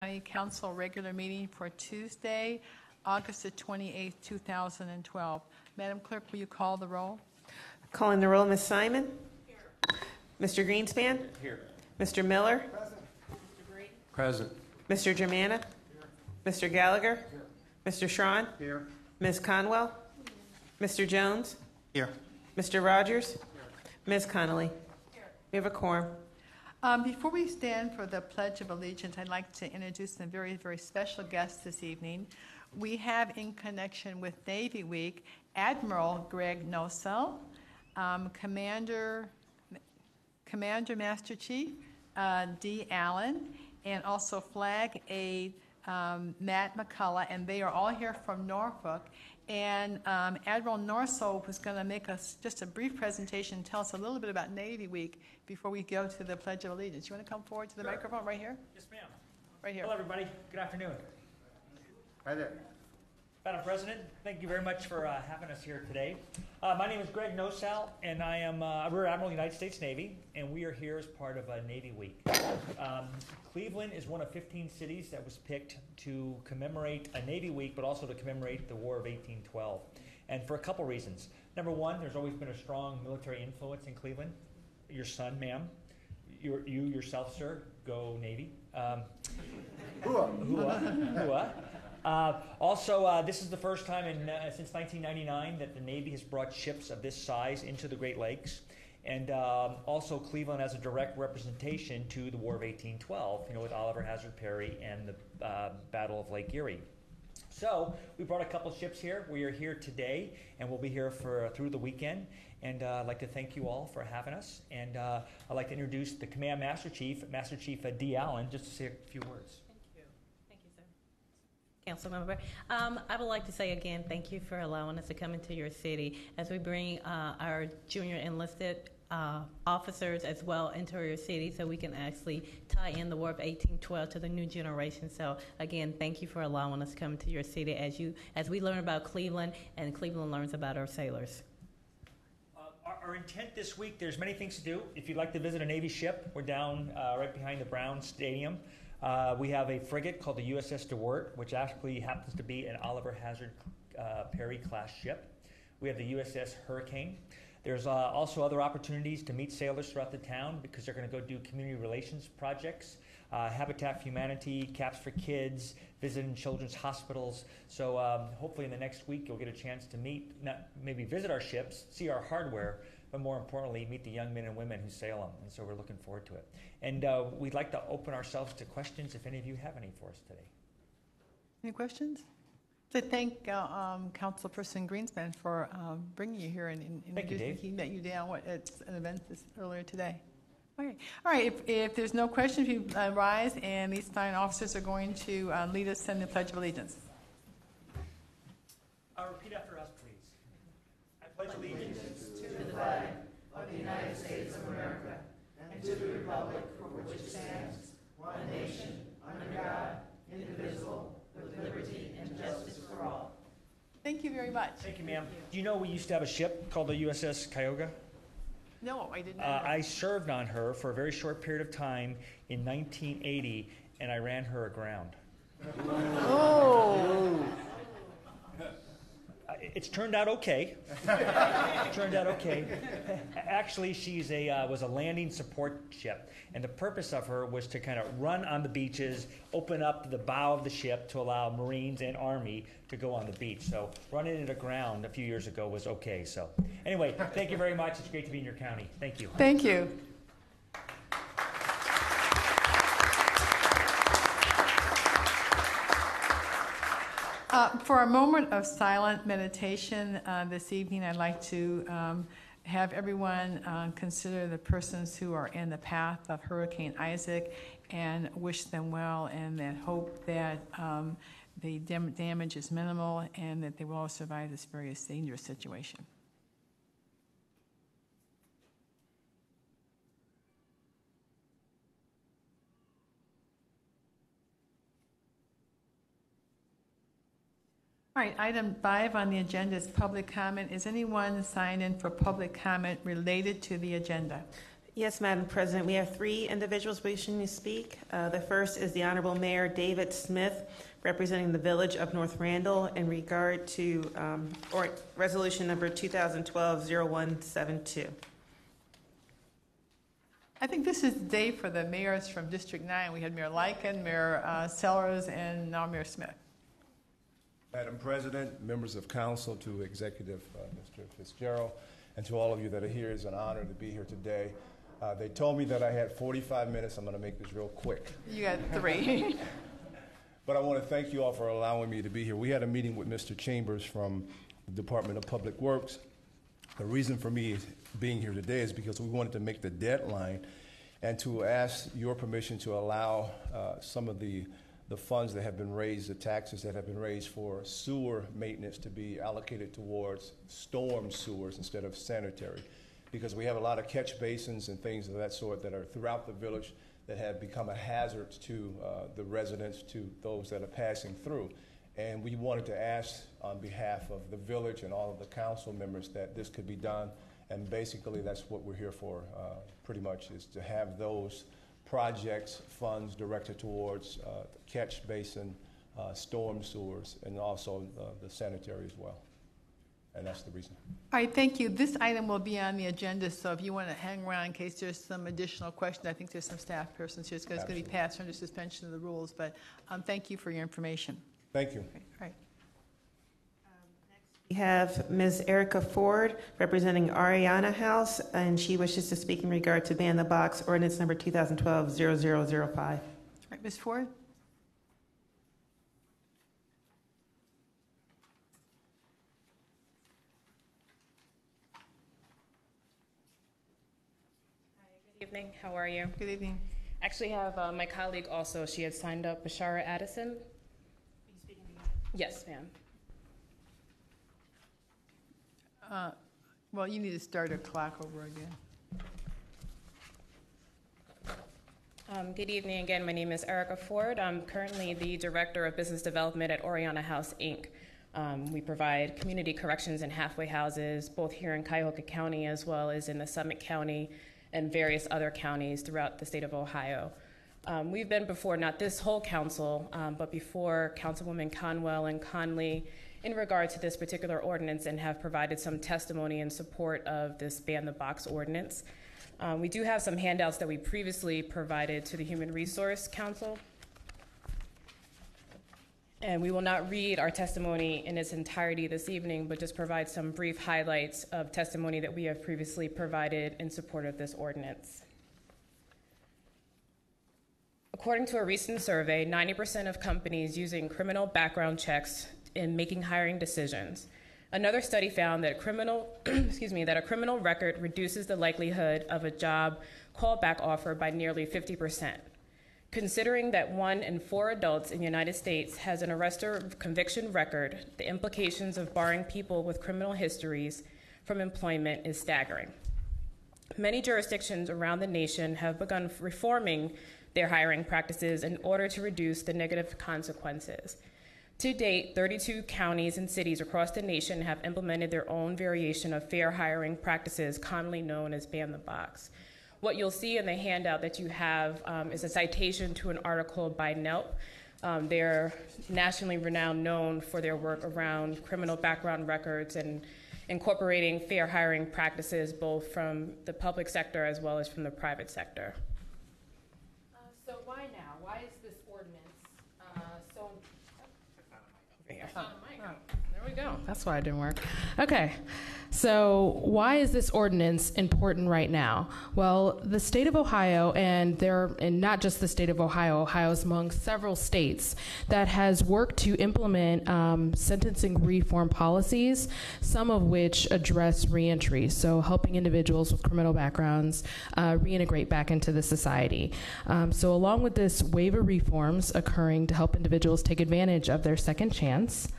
County Council regular meeting for Tuesday, August the 28th, 2012. Madam Clerk, will you call the roll? Calling the roll, Ms. Simon. Here. Mr. Greenspan. Here. Mr. Miller. Present. Mr. Green. Present. Mr. Germana. Here. Mr. Gallagher. Here. Mr. Schron. Here. Ms. Conwell. Mr. Jones. Here. Mr. Rogers. Ms. Connolly. Here. We have a quorum. Before we stand for the Pledge of Allegiance, I'd like to introduce a very, very special guest this evening. We have in connection with Navy Week, Admiral Greg Nosel, Commander Master Chief Dee Allen, and also Flag Aide Matt McCullough, and they are all here from Norfolk. And Admiral Nosel was going to make us just a brief presentation, tell us a little bit about Navy Week before we go to the Pledge of Allegiance. You want to come forward to the microphone right here? Yes, ma'am. Right here. Hello, everybody. Good afternoon. Hi there. Madam President, thank you very much for having us here today. My name is Greg Nosel, and I am Rear Admiral of the United States Navy, and we are here as part of Navy Week. Cleveland is one of 15 cities that was picked to commemorate a Navy Week, but also to commemorate the War of 1812. And for a couple reasons. Number one, there's always been a strong military influence in Cleveland. Your son, ma'am, you yourself, sir, go Navy. Hooah. Also, this is the first time since 1999 that the Navy has brought ships of this size into the Great Lakes. And also, Cleveland has a direct representation to the War of 1812, with Oliver Hazard Perry and the Battle of Lake Erie. So we brought a couple ships here. We are here today, and we'll be here through the weekend. And I'd like to thank you all for having us. And I'd like to introduce the Command Master Chief Dee Allen, just to say a few words. Thank you, sir. Council member, I would like to say again, thank you for allowing us to come into your city as we bring our junior enlisted officers as well into your city so we can actually tie in the War of 1812 to the new generation. So again, thank you for allowing us to come into your city as we learn about Cleveland and Cleveland learns about our sailors. Our intent this week, there's many things to do. If you'd like to visit a Navy ship, we're down right behind the Brown Stadium. We have a frigate called the USS DeWitt, which actually happens to be an Oliver Hazard Perry class ship. We have the USS Hurricane. There's also other opportunities to meet sailors throughout the town because they're going to go do community relations projects, Habitat for Humanity, Caps for Kids, visiting children's hospitals. So hopefully in the next week you'll get a chance to maybe visit our ships, see our hardware, but more importantly, meet the young men and women who sail them. And so we're looking forward to it. And we'd like to open ourselves to questions if any of you have any for us today. Any questions? To thank Councilperson Greenspan for bringing you here and thank you, Dave. He met you down at an event earlier today. All right. If there's no questions, you rise, and these fine officers are going to lead us in the Pledge of Allegiance. Repeat after us, please. I pledge allegiance to the flag of the United States of America and to the republic for which it stands, one nation, under God, indivisible, with liberty and justice for all. Thank you very much. Thank you, ma'am. Do you know we used to have a ship called the USS Cuyahoga? No, I didn't. I served on her for a very short period of time in 1980, and I ran her aground. Oh. It's turned out okay. Actually, she's was a landing support ship, and the purpose of her was to kind of run on the beaches, open up the bow of the ship to allow Marines and Army to go on the beach. So running it aground a few years ago was okay. So anyway, thank you very much. It's great to be in your county. Thank you. Thank you. For a moment of silent meditation this evening, I'd like to have everyone consider the persons who are in the path of Hurricane Isaac and wish them well, and that hope that the damage is minimal and that they will all survive this very dangerous situation. All right, item 5 on the agenda is public comment. Is anyone signed in for public comment related to the agenda? Yes, Madam President. We have 3 individuals wishing to speak. The first is the Honorable Mayor David Smith, representing the Village of North Randall in regard to Resolution Number 2012-0172. I think this is the day for the mayors from District 9. We had Mayor Lycan, Mayor Sellers, and now Mayor Smith. Madam President, members of council, to Executive Mr. Fitzgerald, and to all of you that are here, it's an honor to be here today. They told me that I had 45 minutes. I'm going to make this real quick. You got 3. But I want to thank you all for allowing me to be here. We had a meeting with Mr. Chambers from the Department of Public Works. The reason for me being here today is because we wanted to make the deadline and to ask your permission to allow some of the funds that have been raised, the taxes that have been raised for sewer maintenance to be allocated towards storm sewers instead of sanitary. Because we have a lot of catch basins and things of that sort that are throughout the village that have become a hazard to the residents, to those that are passing through. And we wanted to ask on behalf of the village and all of the council members that this could be done. And basically that's what we're here for, pretty much, is to have those projects, funds directed towards catch basin, storm sewers, and also the sanitary as well. And that's the reason. All right, thank you. This item will be on the agenda, so if you want to hang around in case there's some additional questions, I think there's some staff persons here. It's going to be passed under suspension of the rules, but thank you for your information. Thank you. All right. We have Ms. Erica Ford, representing Ariana House, and she wishes to speak in regard to Ban the Box, ordinance number 2012-0005. All right, Ms. Ford? Good evening. How are you? Good evening. Actually have my colleague also. She had signed up, Bashara Addison. Are you speaking to me? Yes, ma'am. Well, you need to start a clock over again. Good evening again. My name is Erica Ford. I'm currently the Director of Business Development at Oriana House, Inc. We provide community corrections and halfway houses, both here in Cuyahoga County as well as in the Summit County and various other counties throughout the state of Ohio. We've been before, not this whole council, but before Councilwoman Conwell and Conley in regard to this particular ordinance and have provided some testimony in support of this Ban the Box ordinance. We do have some handouts that we previously provided to the Human Resource Council. And we will not read our testimony in its entirety this evening, but just provide some brief highlights of testimony that we have previously provided in support of this ordinance. According to a recent survey, 90% of companies using criminal background checks in making hiring decisions. Another study found that a criminal record reduces the likelihood of a job callback offer by nearly 50%. Considering that 1 in 4 adults in the United States has an arrest or conviction record, the implications of barring people with criminal histories from employment is staggering. Many jurisdictions around the nation have begun reforming their hiring practices in order to reduce the negative consequences. To date, 32 counties and cities across the nation have implemented their own variation of fair hiring practices, commonly known as Ban the Box. What you'll see in the handout that you have is a citation to an article by NELP. They're nationally renowned, known for their work around criminal background records and incorporating fair hiring practices both from the public sector as well as from the private sector. So why now? Why is this ordinance so... There we go. That's why it didn't work. Okay. So why is this ordinance important right now? Well, the state of Ohio, and not just the state of Ohio, Ohio's among several states that has worked to implement sentencing reform policies, some of which address reentry, so helping individuals with criminal backgrounds reintegrate back into the society. So along with this wave of reforms occurring to help individuals take advantage of their second chance,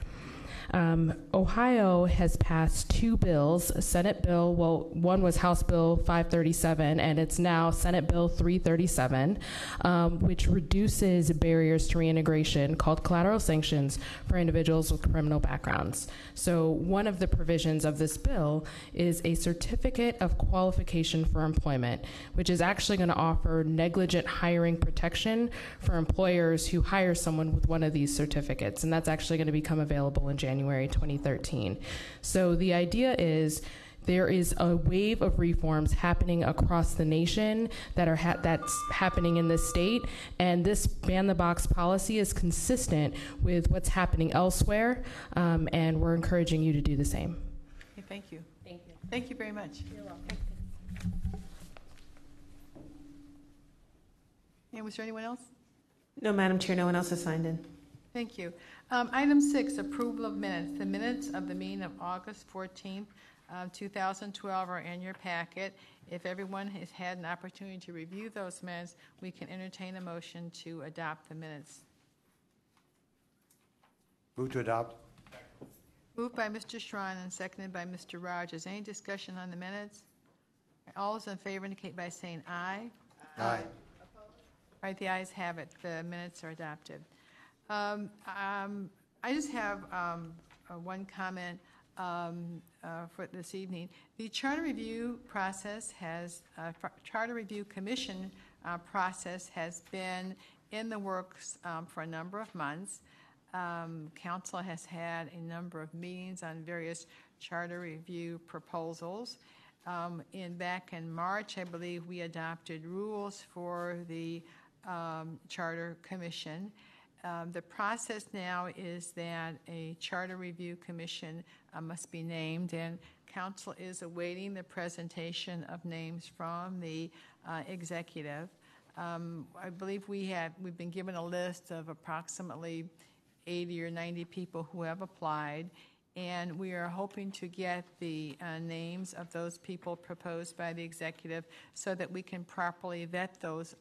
Ohio has passed 2 bills, a Senate bill, well, one was House Bill 537, and it's now Senate Bill 337, which reduces barriers to reintegration called collateral sanctions for individuals with criminal backgrounds. So one of the provisions of this bill is a certificate of qualification for employment, which is actually going to offer negligent hiring protection for employers who hire someone with one of these certificates, and that's actually going to become available in January 2013. So the idea is there is a wave of reforms happening across the nation that are that's happening in this state, and this ban-the-box policy is consistent with what's happening elsewhere, and we're encouraging you to do the same. Okay, thank you. Thank you. Thank you very much. You're welcome. And was there anyone else? No, Madam Chair, no one else has signed in. Thank you. Item 6, approval of minutes. The minutes of the meeting of August 14th, 2012 are in your packet. If everyone has had an opportunity to review those minutes, we can entertain a motion to adopt the minutes. Move to adopt. Moved by Mr. Schron and seconded by Mr. Rogers. Any discussion on the minutes? All those in favor indicate by saying aye. Aye. All right, the ayes have it. The minutes are adopted. I just have one comment for this evening. The Charter Review process has, Charter Review Commission process has been in the works for a number of months. Council has had a number of meetings on various charter review proposals. Back in March, I believe we adopted rules for the Charter Commission. The process now is that a Charter Review Commission must be named, and Council is awaiting the presentation of names from the executive. I believe we've been given a list of approximately 80 or 90 people who have applied, and we are hoping to get the names of those people proposed by the executive so that we can properly vet those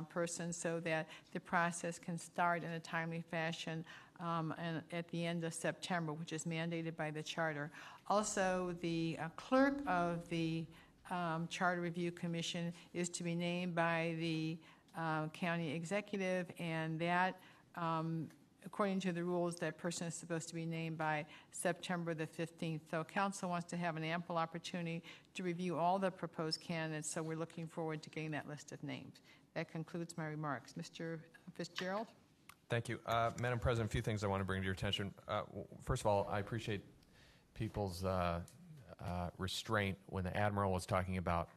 persons so that the process can start in a timely fashion and at the end of September, which is mandated by the charter. Also, the clerk of the Charter Review Commission is to be named by the county executive, and that according to the rules, that person is supposed to be named by September the 15th. So Council wants to have an ample opportunity to review all the proposed candidates, so we're looking forward to getting that list of names. That concludes my remarks. Mr. Fitzgerald? Thank you. Madam President, a few things I want to bring to your attention. First of all, I appreciate people's restraint when the Admiral was talking about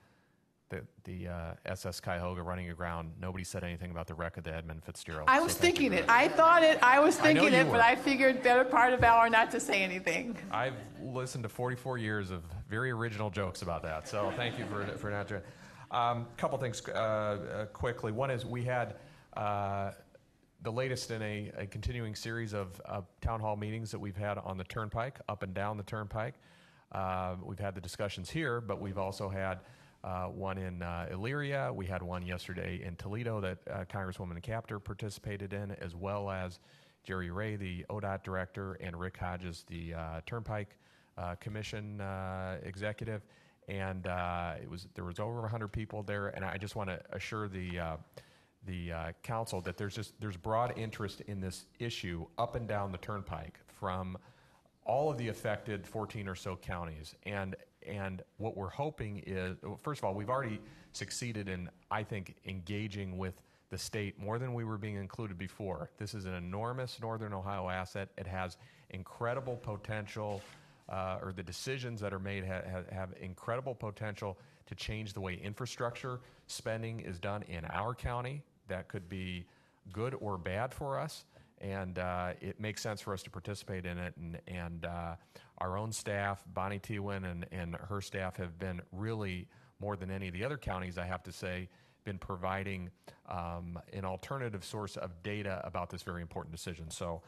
the SS Cuyahoga running aground. Nobody said anything about the wreck of the Edmund Fitzgerald. I was thinking it. I thought it. I was thinking it, were. but I figured better part of valor not to say anything. I've listened to 44 years of very original jokes about that, so thank you for not doing it. Couple things quickly. One is we had the latest in a continuing series of town hall meetings that we've had on the Turnpike, up and down the Turnpike. We've had the discussions here, but we've also had one in Elyria. We had one yesterday in Toledo that Congresswoman Capter participated in, as well as Jerry Ray, the ODOT director, and Rick Hodges, the Turnpike Commission executive. And there was over 100 people there, and I just want to assure the council that there's broad interest in this issue up and down the Turnpike from all of the affected 14 or so counties. And what we're hoping is, first of all, we've already succeeded in, I think, engaging with the state more than we were being included before. This is an enormous Northern Ohio asset. It has incredible potential, or the decisions that are made have incredible potential to change the way infrastructure spending is done in our county. That could be good or bad for us. And it makes sense for us to participate in it. And our own staff, Bonnie Tewin and her staff, have been really, more than any of the other counties, I have to say, been providing an alternative source of data about this very important decision. So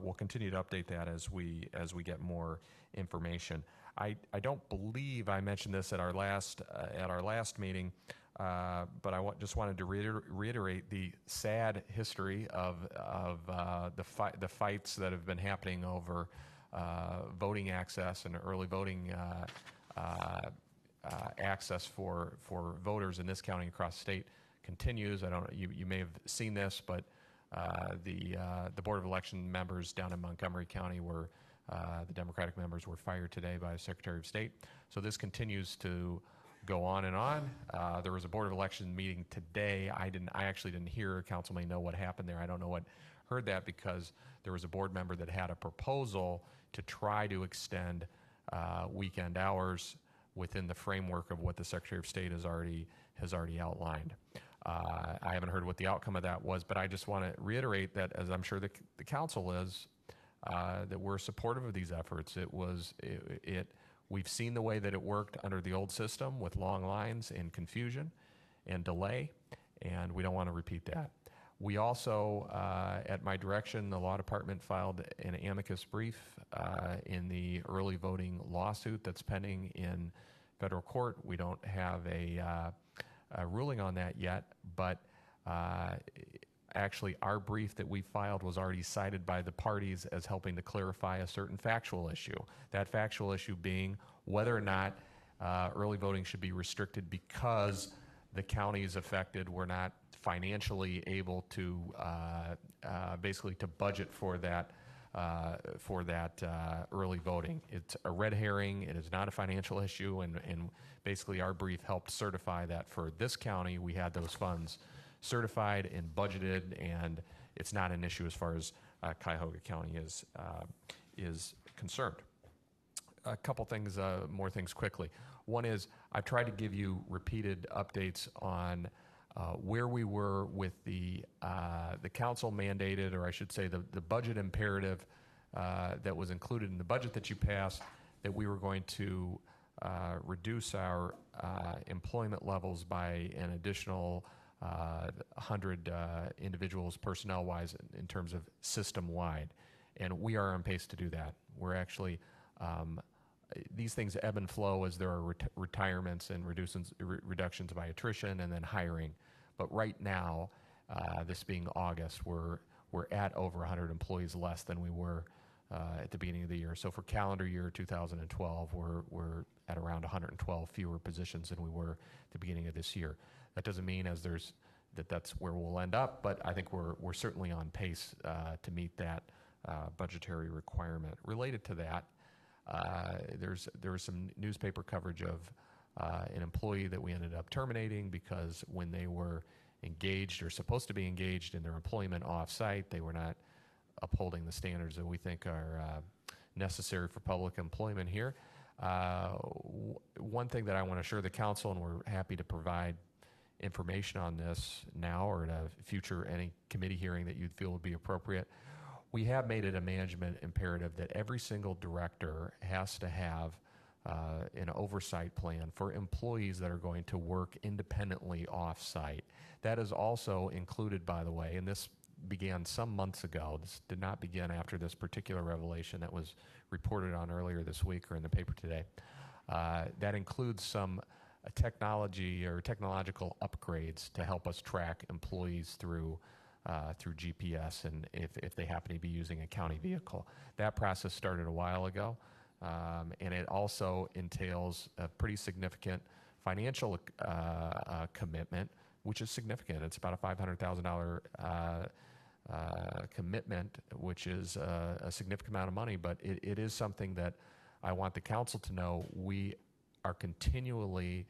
we'll continue to update that as we get more information. I don't believe I mentioned this at our last meeting. But I just wanted to reiterate the sad history of the fights that have been happening over voting access and early voting access for voters in this county and across the state continues. I don't know, you may have seen this, but the Board of Election members down in Montgomery County were, the Democratic members were fired today by the Secretary of State. So this continues to go on and on. There was a Board of Election meeting today. I actually didn't hear. Council may know what happened there. I don't know what heard that because there was a board member that had a proposal to try to extend weekend hours within the framework of what the Secretary of State has already outlined. I haven't heard what the outcome of that was, but I just want to reiterate that, as I'm sure the council is, that we're supportive of these efforts. We've seen the way that it worked under the old system with long lines and confusion and delay, and we don't want to repeat that. We also, at my direction, the law department filed an amicus brief in the early voting lawsuit that's pending in federal court. We don't have a ruling on that yet, but actually our brief that we filed was already cited by the parties as helping to clarify a certain factual issue. That factual issue being whether or not early voting should be restricted because the counties affected were not financially able to basically to budget for that early voting. It's a red herring. It is not a financial issue, and basically our brief helped certify that for this county we had those funds certified and budgeted, and it's not an issue as far as Cuyahoga County is concerned. A couple things, more things quickly. One is I've tried to give you repeated updates on where we were with the council mandated, or I should say the budget imperative that was included in the budget that you passed, that we were going to reduce our employment levels by an additional 100 individuals personnel-wise in terms of system-wide. And we are on pace to do that. We're actually, these things ebb and flow as there are retirements and reductions by attrition and then hiring. But right now, this being August, we're at over 100 employees less than we were at the beginning of the year. So for calendar year 2012, we're at around 112 fewer positions than we were at the beginning of this year. That doesn't mean that's where we'll end up, but I think we're certainly on pace to meet that budgetary requirement. Related to that, there was some newspaper coverage of an employee that we ended up terminating because when they were engaged or supposed to be engaged in their employment off-site, they were not upholding the standards that we think are necessary for public employment here. One thing that I want to assure the council, and we're happy to provide information on this now or at a future any committee hearing that you'd feel would be appropriate, we have made it a management imperative that every single director has to have an oversight plan for employees that are going to work independently off-site. That is also included, by the way, and this began some months ago. This did not begin after this particular revelation that was reported on earlier this week or in the paper today. That includes some technology or technological upgrades to help us track employees through GPS and if they happen to be using a county vehicle. That process started a while ago, and it also entails a pretty significant financial commitment, which is significant. It's about a $500,000 commitment, which is a significant amount of money, but it is something that I want the council to know we are continually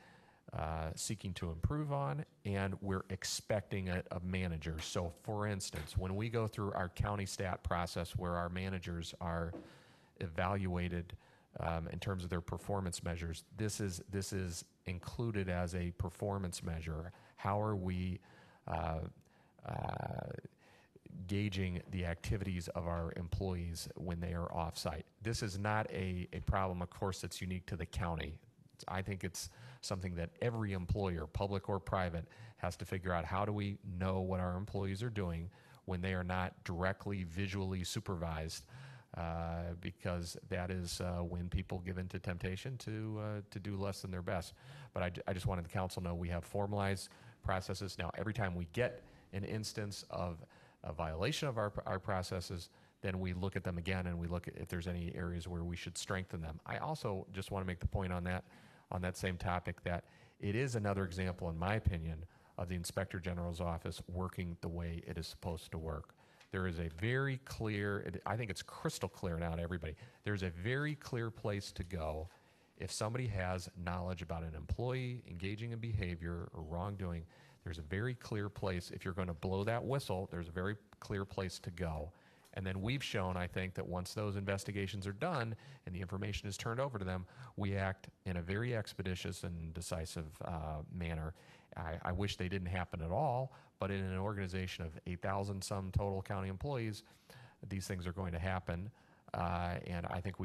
seeking to improve on, and we're expecting it of managers. So, for instance, when we go through our county stat process where our managers are evaluated in terms of their performance measures, this is included as a performance measure. How are we gauging the activities of our employees when they are off-site? This is not a problem, of course, that's unique to the county. I think it's something that every employer, public or private, has to figure out. How do we know what our employees are doing when they are not directly visually supervised? Because that is when people give into temptation to do less than their best. But I just wanted the council to know we have formalized processes. Now, every time we get an instance of a violation of our processes, then we look at them again and we look at if there's any areas where we should strengthen them. I also just want to make the point on that same topic that it is another example, in my opinion, of the Inspector General's office working the way it is supposed to work. There is a very clear, I think it's crystal clear now to everybody, there's a very clear place to go if somebody has knowledge about an employee engaging in behavior or wrongdoing. There's a very clear place. If you're going to blow that whistle, there's a very clear place to go. And then we've shown, I think, that once those investigations are done and the information is turned over to them, we act in a very expeditious and decisive manner. I wish they didn't happen at all, but in an organization of 8,000 some total county employees, these things are going to happen. And I think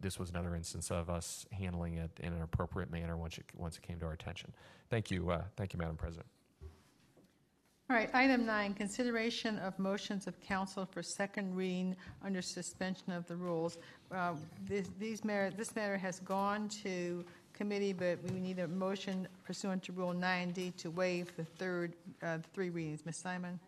this was another instance of us handling it in an appropriate manner once it came to our attention. Thank you, Madam President. All right, item 9, consideration of motions of council for second reading under suspension of the rules. This matter has gone to committee, but we need a motion pursuant to Rule 9D to waive the three readings. Ms. Simon?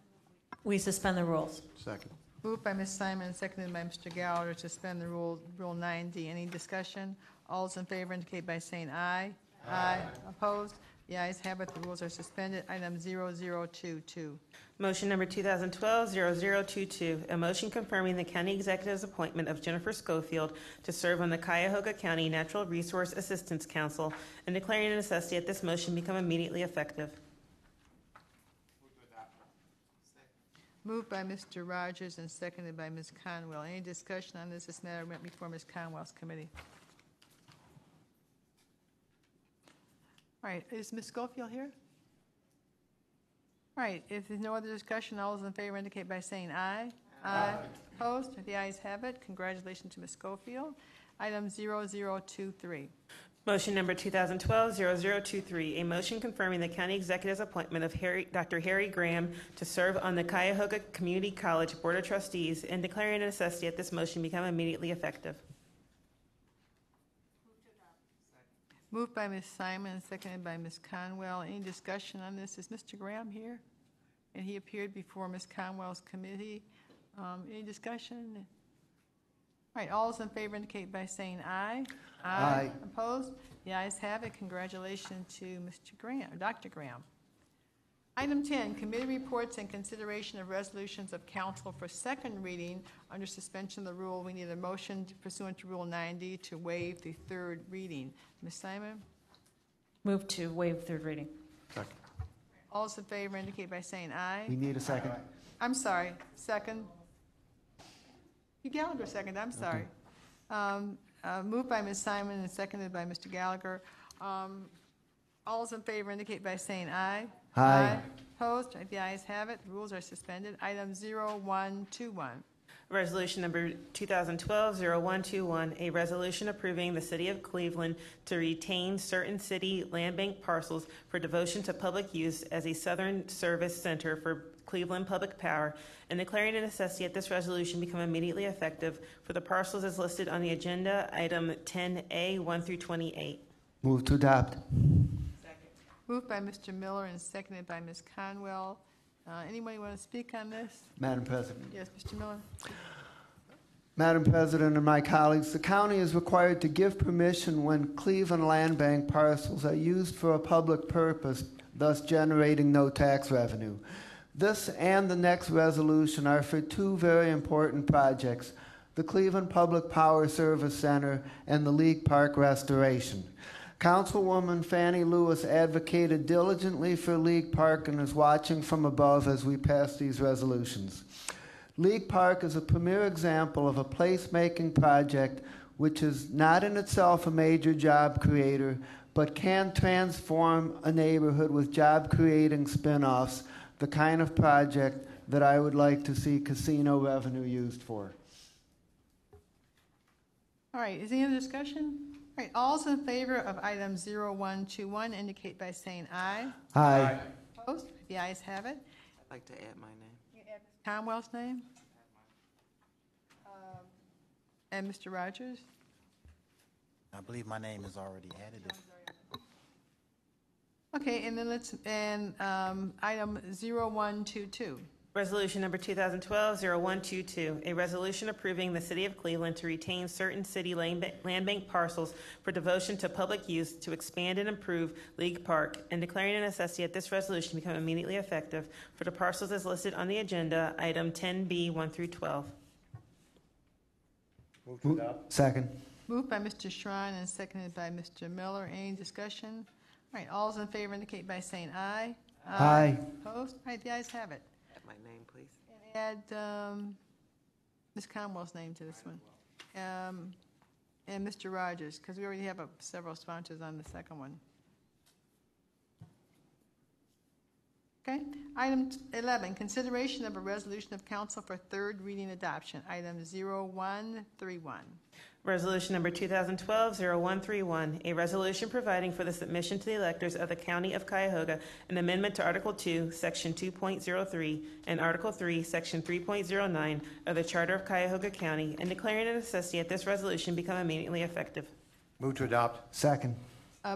We suspend the rules. Second. Moved by Ms. Simon, seconded by Mr. Gallagher to suspend the Rule 9D. Any discussion? All those in favor indicate by saying aye. Aye. Opposed? The ayes have it. The rules are suspended. Item 0022. Motion number 2012-0022, a motion confirming the county executive's appointment of Jennifer Schofield to serve on the Cuyahoga County Natural Resource Assistance Council and declaring a necessity that this motion become immediately effective. Moved by Mr. Rogers and seconded by Ms. Conwell. Any discussion on this? This matter went before Ms. Conwell's committee. All right, is Ms. Schofield here? All right, if there's no other discussion, all those in favor indicate by saying aye. Aye. Opposed? The ayes have it. Congratulations to Ms. Schofield. Item 0023. Motion number 2012-0023, a motion confirming the county executive's appointment of Dr. Harry Graham to serve on the Cuyahoga Community College Board of Trustees and declaring a necessity that this motion become immediately effective. Moved by Ms. Simon and seconded by Ms. Conwell. Any discussion on this? Is Mr. Graham here? And he appeared before Ms. Conwell's committee. Any discussion? All right, all those in favor indicate by saying aye. Aye. Opposed? The ayes have it. Congratulations to Mr. Graham, Dr. Graham. Item 10, committee reports and consideration of resolutions of council for second reading under suspension of the rule. We need a motion pursuant to Rule 9D to waive the third reading. Ms. Simon? Move to waive third reading. Second. All those in favor indicate by saying aye. We need a second. I'm sorry, second. You Gallagher second, I'm sorry. Moved by Ms. Simon and seconded by Mr. Gallagher. All those in favor indicate by saying aye. Aye. Opposed? The ayes have it. The rules are suspended. Item 0121. Resolution number 2012-0121, a resolution approving the City of Cleveland to retain certain city land bank parcels for devotion to public use as a Southern Service Center for Cleveland Public Power, and declaring a necessity that this resolution become immediately effective for the parcels as listed on the agenda, item 10A 1 through 28. Move to adopt. Moved by Mr. Miller and seconded by Ms. Conwell. Anybody want to speak on this? Madam President. Yes, Mr. Miller. Madam President and my colleagues, the county is required to give permission when Cleveland Land Bank parcels are used for a public purpose, thus generating no tax revenue. This and the next resolution are for two very important projects, the Cleveland Public Power Service Center and the League Park restoration. Councilwoman Fannie Lewis advocated diligently for League Park and is watching from above as we pass these resolutions. League Park is a premier example of a placemaking project which is not in itself a major job creator, but can transform a neighborhood with job-creating spin-offs, the kind of project that I would like to see casino revenue used for. All right, is there any other discussion? All right, all those in favor of item 0121 indicate by saying aye. Aye. Opposed? The ayes have it. I'd like to add my name. You add Ms. Conwell's name? And Mr. Rogers? I believe my name is already added. Okay, and then item 0122. Resolution number 2012-0122, a resolution approving the City of Cleveland to retain certain city land bank parcels for devotion to public use to expand and improve League Park, and declaring a necessity that this resolution become immediately effective for the parcels as listed on the agenda, item 10B 1 through 12. Move to adopt. Second. Moved by Mr. Shrine and seconded by Mr. Miller. Any discussion? All right, all those in favor indicate by saying aye. Aye. Opposed? All right, the ayes have it. Add my name, please. And add Ms. Conwell's name to this one. And Mr. Rogers, because we already have several sponsors on the second one. Okay. Item 11, consideration of a resolution of council for third reading adoption, item 0131. Resolution number 2012-0131, a resolution providing for the submission to the electors of the County of Cuyahoga an amendment to Article 2, Section 2.03, and Article 3, Section 3.09 of the Charter of Cuyahoga County, and declaring a necessity that this resolution become immediately effective. Move to adopt. Second.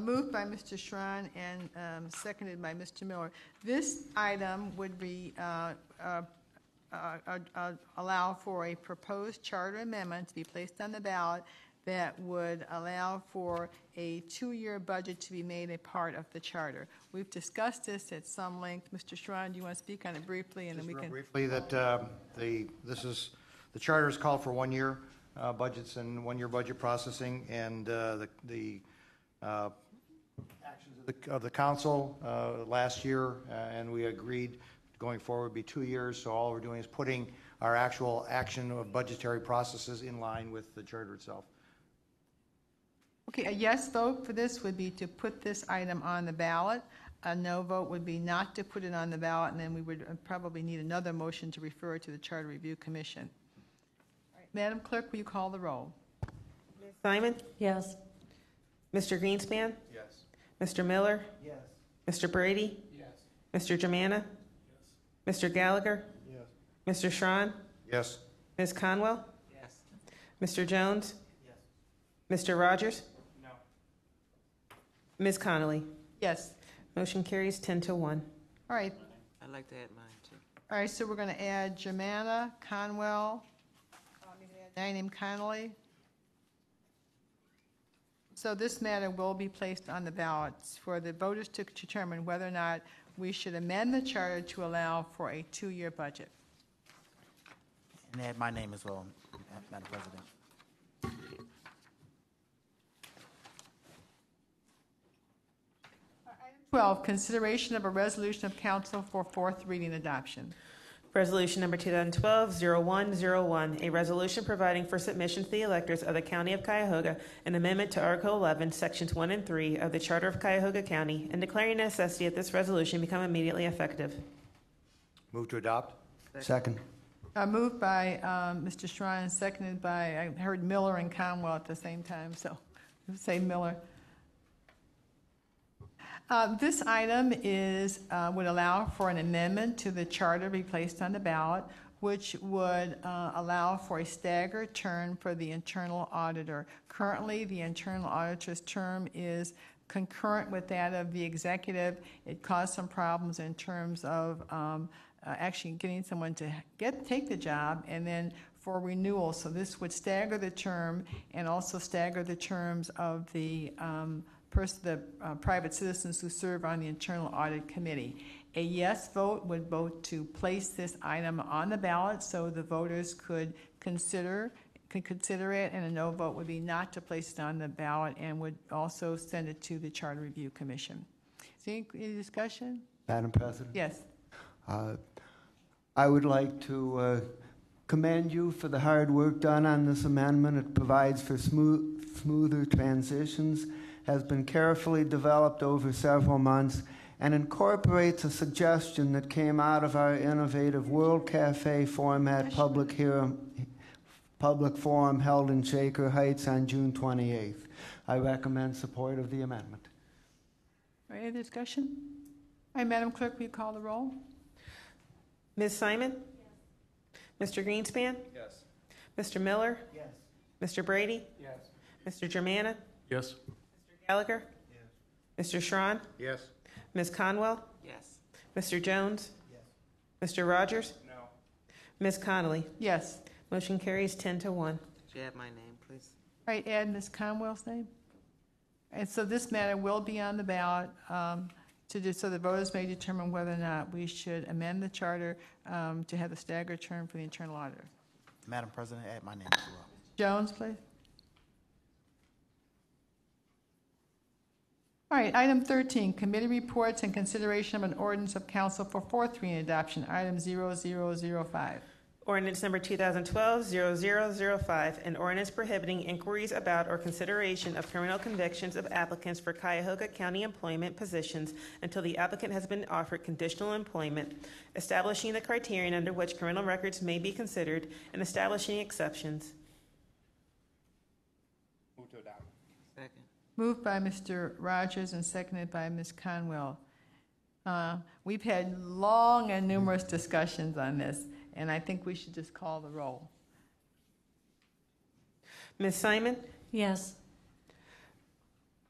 Moved by Mr. Shrine and seconded by Mr. Miller. This item would be allow for a proposed charter amendment to be placed on the ballot that would allow for a 2-year budget to be made a part of the charter. We've discussed this at some length. Mr. Shrine, do you want to speak on it briefly, and then we can briefly that the charter is called for 1 year budgets and 1 year budget processing, and the actions of the council last year, and we agreed going forward would be 2 years. So all we're doing is putting our actual action of budgetary processes in line with the charter itself. Okay, a yes vote for this would be to put this item on the ballot. A no vote would be not to put it on the ballot, and then we would probably need another motion to refer it to the Charter Review Commission. All right, Madam Clerk, will you call the roll? Ms. Simon? Yes. Mr. Greenspan? Yes. Mr. Miller? Yes. Mr. Brady? Yes. Mr. Germana? Mr. Gallagher? Yes. Mr. Schron? Yes. Ms. Conwell? Yes. Mr. Jones? Yes. Mr. Rogers? No. Ms. Connolly? Yes. Motion carries 10-1. All right. I'd like to add mine, too. All right, so we're going to add Germana, Conwell, a guy named Connolly. So this matter will be placed on the ballots for the voters to determine whether or not we should amend the charter to allow for a 2-year budget. And add my name as well, Madam President. 12, consideration of a resolution of council for fourth reading adoption. Resolution number 2012-0101, a resolution providing for submission to the electors of the County of Cuyahoga an amendment to Article 11, Sections 1 and 3 of the Charter of Cuyahoga County, and declaring a necessity that this resolution become immediately effective. Move to adopt. Second. Moved by Mr. Shrine, seconded by, I heard Miller and Conwell at the same time, so say Miller. This item would allow for an amendment to the charter to be placed on the ballot, which would allow for a staggered term for the internal auditor. Currently, the internal auditor's term is concurrent with that of the executive. It caused some problems in terms of actually getting someone to take the job and then for renewal. So this would stagger the term and also stagger the terms of the private citizens who serve on the Internal Audit Committee. A yes vote would vote to place this item on the ballot so the voters could consider it, and a no vote would be not to place it on the ballot and would also send it to the Charter Review Commission. Is there any discussion? Madam President? Yes. I would like to commend you for the hard work done on this amendment. It provides for smoother transitions, has been carefully developed over several months, and incorporates a suggestion that came out of our innovative World Cafe format public forum held in Shaker Heights on June 28th. I recommend support of the amendment. Any other discussion? All right, Madam Clerk, will you call the roll? Ms. Simon? Yes. Mr. Greenspan? Yes. Mr. Miller? Yes. Mr. Brady? Yes. Mr. Germana? Yes. Mr. Gallagher? Yes. Mr. Schron? Yes. Ms. Conwell? Yes. Mr. Jones? Yes. Mr. Rogers? No. Ms. Connolly. Yes. Motion carries 10-1. Could you add my name, please? All right, add Ms. Conwell's name. And so this matter will be on the ballot so the voters may determine whether or not we should amend the charter to have the staggered term for the internal auditor. Madam President, add my name as well. Jones, please. All right, item 13, committee reports and consideration of an ordinance of council for fourth reading adoption, item 0005. Ordinance number 2012-0005, an ordinance prohibiting inquiries about or consideration of criminal convictions of applicants for Cuyahoga County employment positions until the applicant has been offered conditional employment, establishing the criterion under which criminal records may be considered, and establishing exceptions. Move to adopt. Second. Moved by Mr. Rogers and seconded by Ms. Conwell. We've had long and numerous discussions on this, and I think we should just call the roll. Ms. Simon? Yes.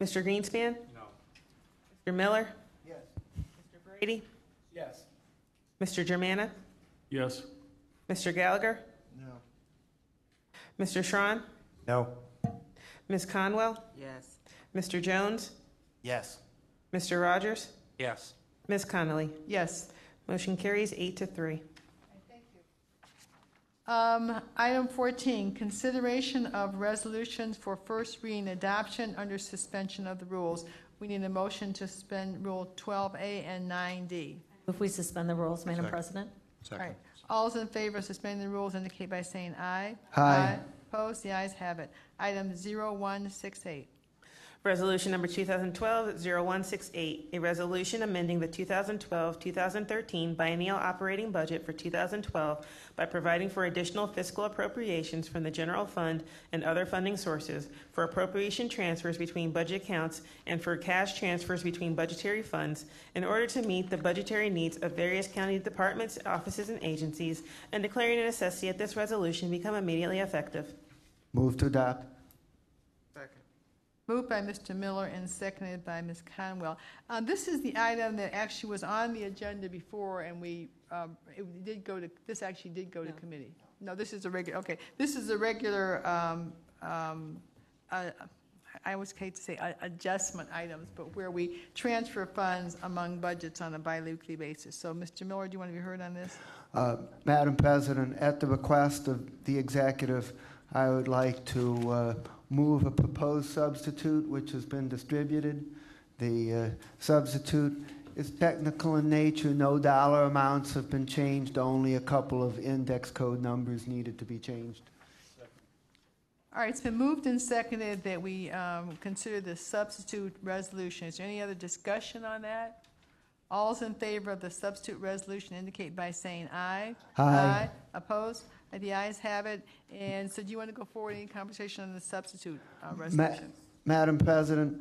Mr. Greenspan? No. Mr. Miller? Yes. Mr. Brady? Yes. Mr. Germana? Yes. Mr. Gallagher? No. Mr. Schron? No. Ms. Conwell? Yes. Mr. Jones? Yes. Mr. Rogers? Yes. Ms. Connolly? Yes. Motion carries 8-3. Item 14, consideration of resolutions for first reading adoption under suspension of the rules. We need a motion to suspend Rule 12A and 9D. If we suspend the rules, Madam President? All right. All's in favor of suspending the rules indicate by saying aye. Aye. Opposed? The ayes have it. Item 0168. Resolution number 2012-0168, a resolution amending the 2012-2013 biennial operating budget for 2012 by providing for additional fiscal appropriations from the general fund and other funding sources, for appropriation transfers between budget accounts, and for cash transfers between budgetary funds in order to meet the budgetary needs of various county departments, offices, and agencies, and declaring a necessity that this resolution become immediately effective. Move to adopt. Moved by Mr. Miller and seconded by Ms. Conwell. This is the item that actually was on the agenda before, and this actually did go to committee. No, this is a regular, okay. This is a regular, I always hate to say adjustment items, but where we transfer funds among budgets on a biweekly basis. So, Mr. Miller, do you want to be heard on this? Madam President, at the request of the executive, I would like to move a proposed substitute which has been distributed. The substitute is technical in nature. No dollar amounts have been changed. Only a couple of index code numbers needed to be changed. All right, it's been moved and seconded that we consider the substitute resolution. Is there any other discussion on that? All's in favor of the substitute resolution indicate by saying aye. Aye. Opposed? The ayes have it. And so do you want to go forward any conversation on the substitute resolution? Madam President,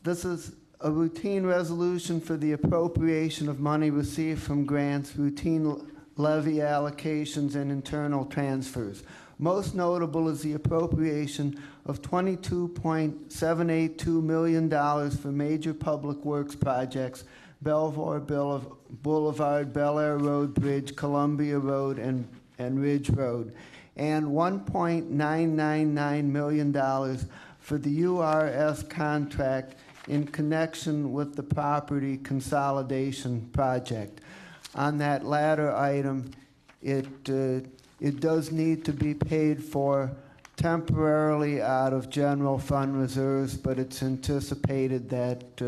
this is a routine resolution for the appropriation of money received from grants, routine levy allocations, and internal transfers. Most notable is the appropriation of $22.782 million for major public works projects, Belvoir Boulevard, Bel Air Road Bridge, Columbia Road, and Ridge Road, and $1.999 million for the URS contract in connection with the property consolidation project. On that latter item, it does need to be paid for temporarily out of general fund reserves, but it's anticipated that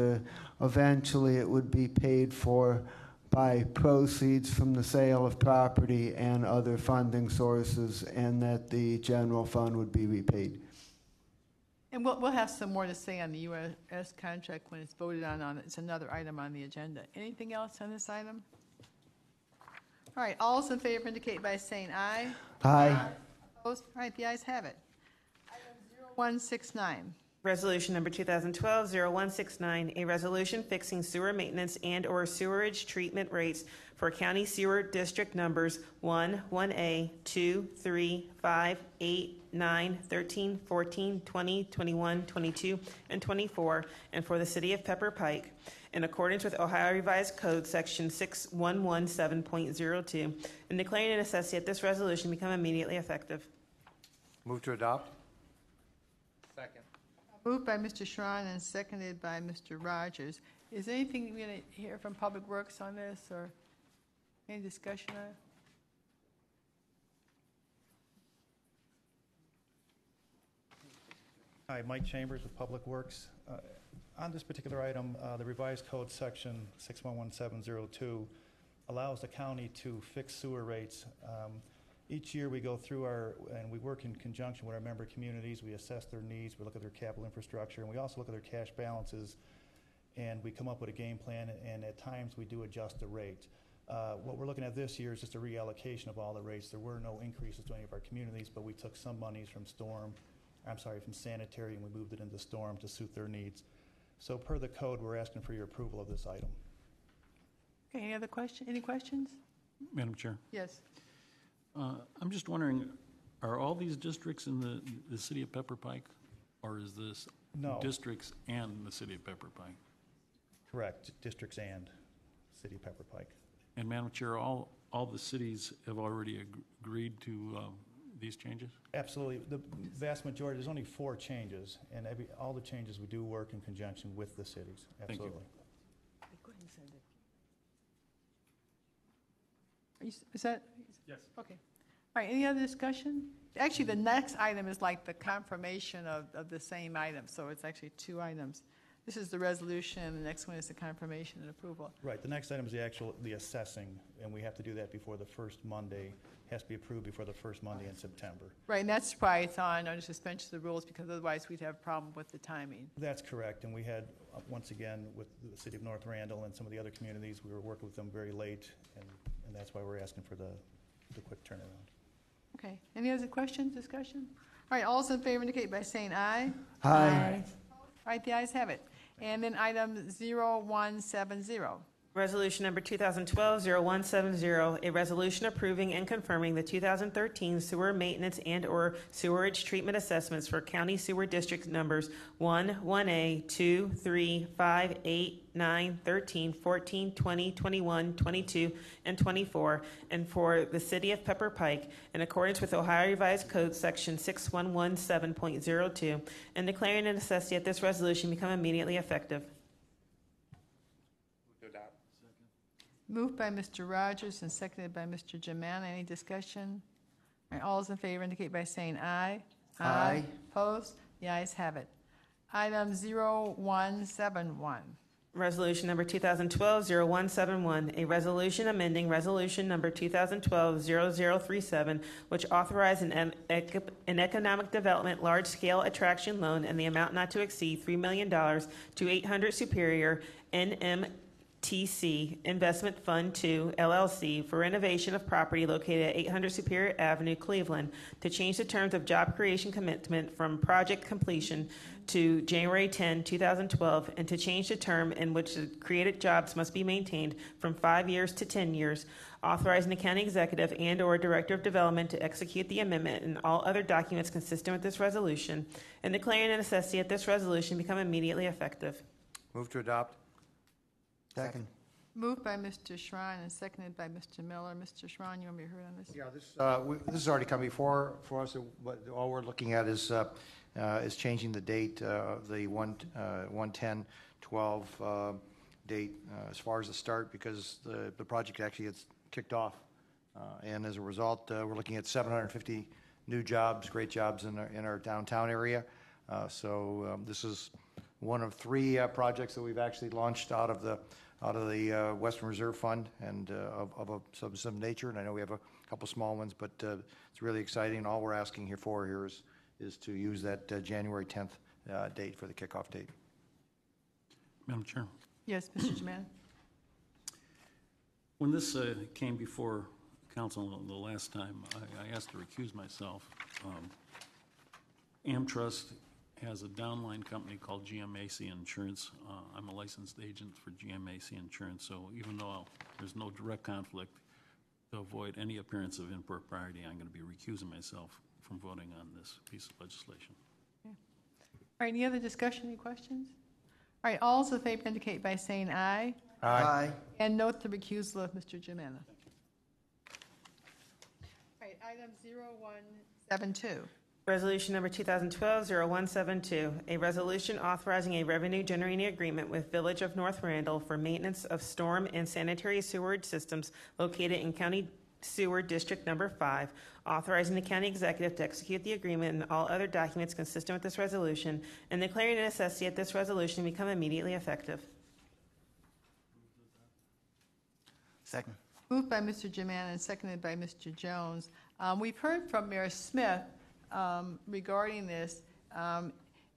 eventually it would be paid for by proceeds from the sale of property and other funding sources, and that the general fund would be repaid. And we'll have some more to say on the U.S. contract when it's voted on. It's another item on the agenda. Anything else on this item? All right, all's in favor indicate by saying aye. Aye. Opposed? All right, the ayes have it. Item 0169. Resolution number 2012-0169, a resolution fixing sewer maintenance and/or sewerage treatment rates for county sewer district numbers 1, 1A, 2, 3, 5, 8, 9, 13, 14, 20, 21, 22, and 24, and for the city of Pepper Pike, in accordance with Ohio Revised Code Section 6117.02, and declaring a necessity that this resolution become immediately effective. Move to adopt. Second. Moved by Mr. Schron and seconded by Mr. Rogers. Is there anything we're going to hear from Public Works on this, or any discussion on it? Hi, Mike Chambers with Public Works. On this particular item, the revised code section 611702 allows the county to fix sewer rates. Each year we go through and we work in conjunction with our member communities. We assess their needs, we look at their capital infrastructure, and we also look at their cash balances, and we come up with a game plan, and at times we do adjust the rate. What we're looking at this year is just a reallocation of all the rates. There were no increases to any of our communities, but we took some monies from from sanitary, and we moved it into storm to suit their needs. So per the code, we're asking for your approval of this item. Okay, any other question? Any questions? Madam Chair, Yes. I'm just wondering, are all these districts in the city of Pepper Pike, or is this No. districts and the city of Pepper Pike? Correct, districts and City of Pepper Pike. And Madam Chair, all the cities have already agreed to these changes? Absolutely. The vast majority, there's only 4 changes, and all the changes we do work in conjunction with the cities. Thank you. Absolutely. Go ahead and send it. Is that? Yes. Okay. All right, any other discussion? Actually, the next item is like the confirmation of the same item, so it's actually 2 items. This is the resolution, the next one is the confirmation and approval. Right, the next item is the assessing, and we have to do that before the first Monday, has to be approved before the first Monday in September. Right, and that's why it's on under suspension of the rules, because otherwise we'd have a problem with the timing. That's correct, and we had, once again, with the city of North Randall and some of the other communities, we were working with them very late, and that's why we're asking for the quick turnaround. Okay, any other questions, discussion? All right, all those in favor indicate by saying aye. Aye. All right, the ayes have it. And then item 0170. Resolution number 2012-0170, a resolution approving and confirming the 2013 sewer maintenance and/or sewerage treatment assessments for county sewer district numbers 1, 1A, 2, 3, 5, 8, 9, 13, 14, 20, 21, 22, and 24, and for the city of Pepper Pike, in accordance with Ohio Revised Code Section 6117.02, and declaring a necessity that this resolution become immediately effective. Moved by Mr. Rogers and seconded by Mr. Jemana. Any discussion? All right, all those in favor indicate by saying aye. Aye. Opposed? The ayes have it. Item 0171. Resolution number 2012-0171, a resolution amending resolution number 2012-0037, which authorized an economic development large-scale attraction loan in the amount not to exceed $3 million to 800 Superior NMTC Investment Fund 2, LLC, for renovation of property located at 800 Superior Avenue, Cleveland, to change the terms of job creation commitment from project completion to January 10, 2012, and to change the term in which the created jobs must be maintained from 5 years to 10 years, authorizing the county executive and/or director of development to execute the amendment and all other documents consistent with this resolution, and declaring a necessity that this resolution become immediately effective. Move to adopt. Second. Moved by Mr. Schrein and seconded by Mr. Miller. Mr. Schrein, you want me to hear on this? Yeah, this has already come before for us. But all we're looking at is changing the date of the 1/10/12 date as far as the start, because the project actually gets kicked off, and as a result, we're looking at 750 new jobs, great jobs in our downtown area. So this is one of 3 projects that we've actually launched out of the Western Reserve Fund and of some nature. And I know we have a couple small ones, but it's really exciting. All we're asking here is to use that January 10th date for the kickoff date. Madam Chair. Yes, Mr. Jemana. When this came before council the last time, I asked to recuse myself. AmTrust has a downline company called GMAC Insurance. I'm a licensed agent for GMAC Insurance, so even though there's no direct conflict, to avoid any appearance of impropriety, I'm going to be recusing myself from voting on this piece of legislation. All right, any other discussion, any questions? All right, all those in favor indicate by saying aye. Aye. And note the recusal of Mr. Jimena. All right, item 0172. Resolution number 2012-0172, a resolution authorizing a revenue-generating agreement with Village of North Randall for maintenance of storm and sanitary sewerage systems located in County Sewer District Number 5, authorizing the county executive to execute the agreement and all other documents consistent with this resolution, and declaring the necessity that this resolution become immediately effective. Second. Moved by Mr. Jimana and seconded by Mr. Jones. We've heard from Mayor Smith regarding this.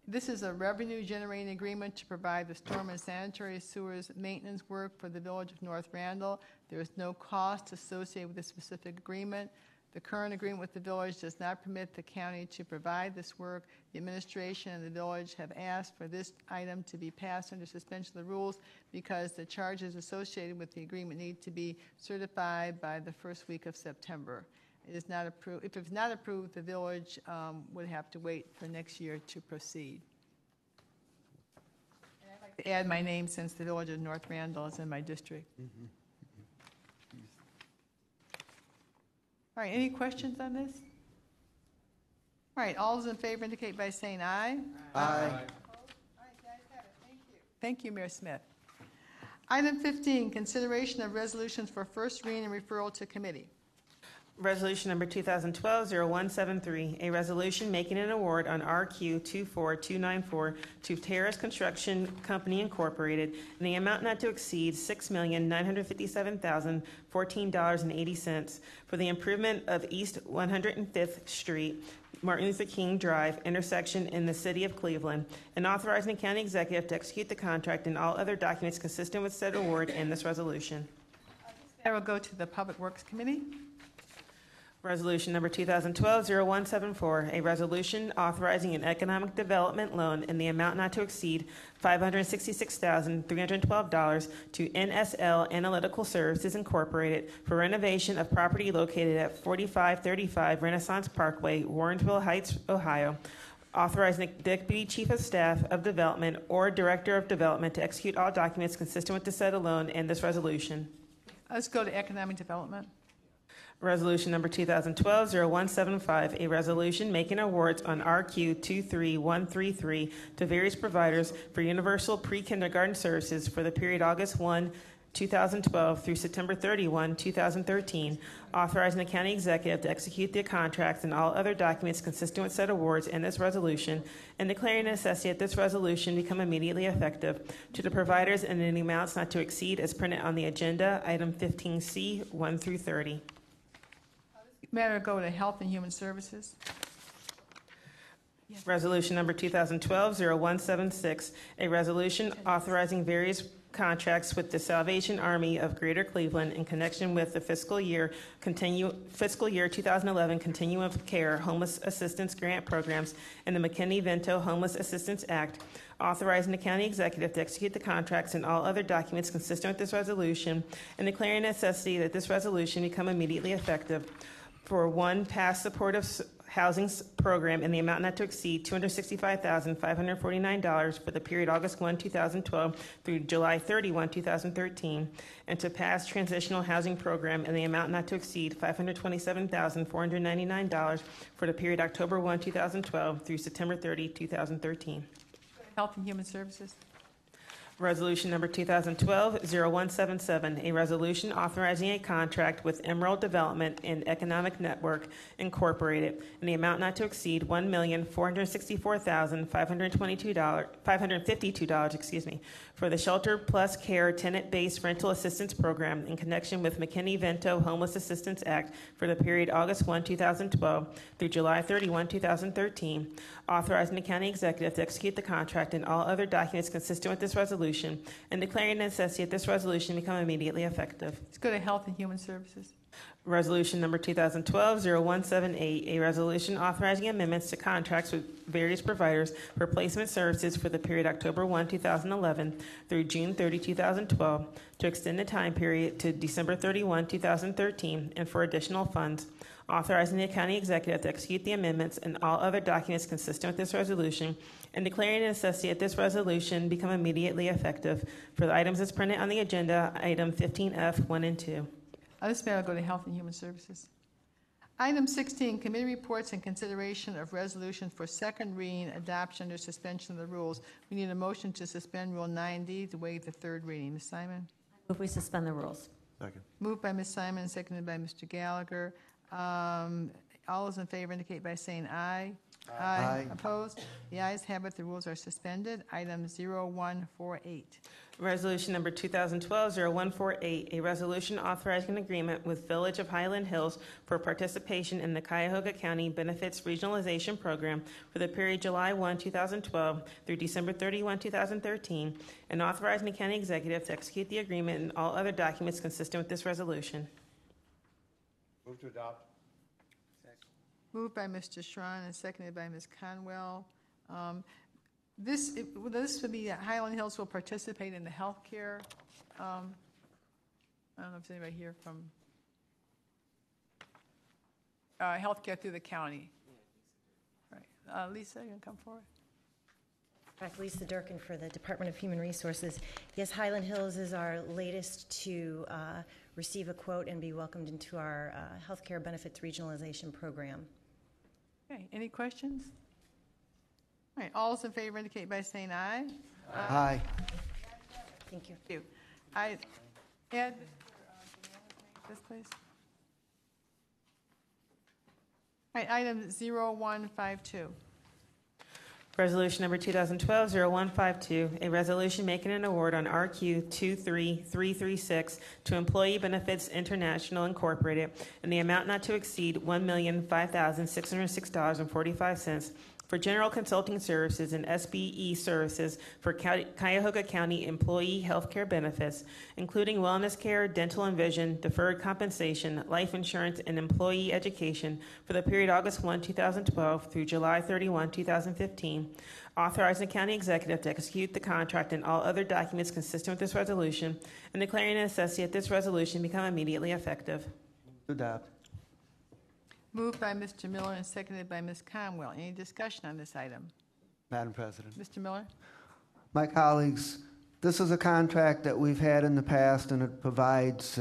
This is a revenue-generating agreement to provide the storm and sanitary sewers maintenance work for the Village of North Randall. There is no cost associated with this specific agreement. The current agreement with the village does not permit the county to provide this work. The administration and the village have asked for this item to be passed under suspension of the rules because the charges associated with the agreement need to be certified by the first week of September. It is not approved. If it's not approved, the village would have to wait for next year to proceed. And I'd like to add my name since the Village of North Randall is in my district. All right, any questions on this? All right, all those in favor indicate by saying aye. Aye. All right, guys have it. Thank you. Thank you, Mayor Smith. Item 15, consideration of resolutions for first reading and referral to committee. Resolution number 2012-0173, a resolution making an award on RQ 24294 to Terrace Construction Company Incorporated in the amount not to exceed $6,957,014.80 for the improvement of East 105th Street, Martin Luther King Drive intersection in the city of Cleveland, and authorizing the county executive to execute the contract and all other documents consistent with said award in this resolution. I will go to the Public Works Committee. Resolution number 2012-0174, a resolution authorizing an economic development loan in the amount not to exceed $566,312 to NSL Analytical Services Incorporated for renovation of property located at 4535 Renaissance Parkway, Warrensville Heights, Ohio. Authorizing the Deputy Chief of Staff of Development or Director of Development to execute all documents consistent with the said loan in this resolution. Let's go to Economic Development. Resolution number 2012-0175, a resolution making awards on RQ 23133 to various providers for universal pre-kindergarten services for the period August 1, 2012 through September 31, 2013, authorizing the county executive to execute the contracts and all other documents consistent with said awards in this resolution, and declaring the necessity that this resolution become immediately effective to the providers and in the amounts not to exceed as printed on the agenda, item 15C, 1 through 30. Matter go to Health and Human Services. Resolution number 2012-0176, a resolution authorizing various contracts with the Salvation Army of Greater Cleveland in connection with the fiscal year 2011 Continuum of Care Homeless Assistance Grant Programs and the McKinney-Vento Homeless Assistance Act, authorizing the county executive to execute the contracts and all other documents consistent with this resolution, and declaring necessity that this resolution become immediately effective for one past supportive housing program in the amount not to exceed $265,549 for the period August 1, 2012 through July 31, 2013, and to pass transitional housing program in the amount not to exceed $527,499 for the period October 1, 2012 through September 30, 2013. Health and Human Services. Resolution number 2012-0177, a resolution authorizing a contract with Emerald Development and Economic Network Incorporated in the amount not to exceed $1,464,552 for the Shelter Plus Care Tenant-Based Rental Assistance Program in connection with McKinney-Vento Homeless Assistance Act for the period August 1, 2012 through July 31, 2013, authorizing the county executive to execute the contract and all other documents consistent with this resolution, resolution and declaring the necessity that this resolution become immediately effective. Let's go to Health and Human Services. Resolution number 2012-0178, a resolution authorizing amendments to contracts with various providers for placement services for the period October 1, 2011 through June 30, 2012, to extend the time period to December 31, 2013, and for additional funds, authorizing the county executive to execute the amendments and all other documents consistent with this resolution, and declaring the necessity that this resolution become immediately effective. For the items as printed on the agenda, item 15F, 1 and 2. This matter will go to Health and Human Services. Item 16, committee reports and consideration of resolution for second reading, adoption under suspension of the rules. We need a motion to suspend Rule 9D to waive the third reading. Ms. Simon? Move we suspend the rules. Second. Moved by Ms. Simon, seconded by Mr. Gallagher. All those in favor indicate by saying aye. Aye. Opposed? The ayes have it. The rules are suspended. Item 0148. Resolution number 2012-0148, a resolution authorizing an agreement with Village of Highland Hills for participation in the Cuyahoga County Benefits Regionalization Program for the period July 1, 2012 through December 31, 2013, and authorizing the county executive to execute the agreement and all other documents consistent with this resolution. Move to adopt. Moved by Mr. Schron and seconded by Ms. Conwell. This would be Highland Hills will participate in the health care. I don't know if there's anybody here from health care through the county. All right. Lisa, you going to come forward? Correct. Lisa Durkin for the Department of Human Resources. Yes, Highland Hills is our latest to receive a quote and be welcomed into our healthcare benefits regionalization program. Okay. Any questions? All right. All those in favor indicate by saying aye. Aye. Thank you. Thank you. Ed, this please. All right. Item 0152. Resolution number 2012-0152, a resolution making an award on RQ 23336 to Employee Benefits International Incorporated in the amount not to exceed $1,005,606.45 for general consulting services and SBE services for Cuyahoga County employee health care benefits, including wellness care, dental and vision, deferred compensation, life insurance, and employee education for the period August 1, 2012 through July 31, 2015, authorizing the county executive to execute the contract and all other documents consistent with this resolution, and declaring the necessity that this resolution become immediately effective. Adopt. Moved by Mr. Miller and seconded by Ms. Conwell. Any discussion on this item? Madam President. Mr. Miller? My colleagues, this is a contract that we've had in the past, and it provides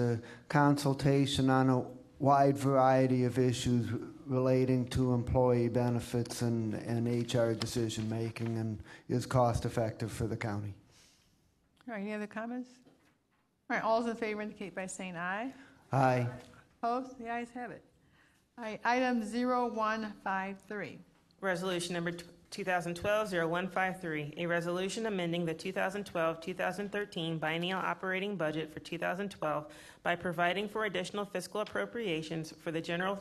consultation on a wide variety of issues relating to employee benefits and HR decision-making, and is cost-effective for the county. All right, any other comments? All right, all those in favor indicate by saying aye. Aye. Opposed? The ayes have it. All right, item 0153. Resolution number 2012-0153, a resolution amending the 2012-2013 biennial operating budget for 2012 by providing for additional fiscal appropriations from the general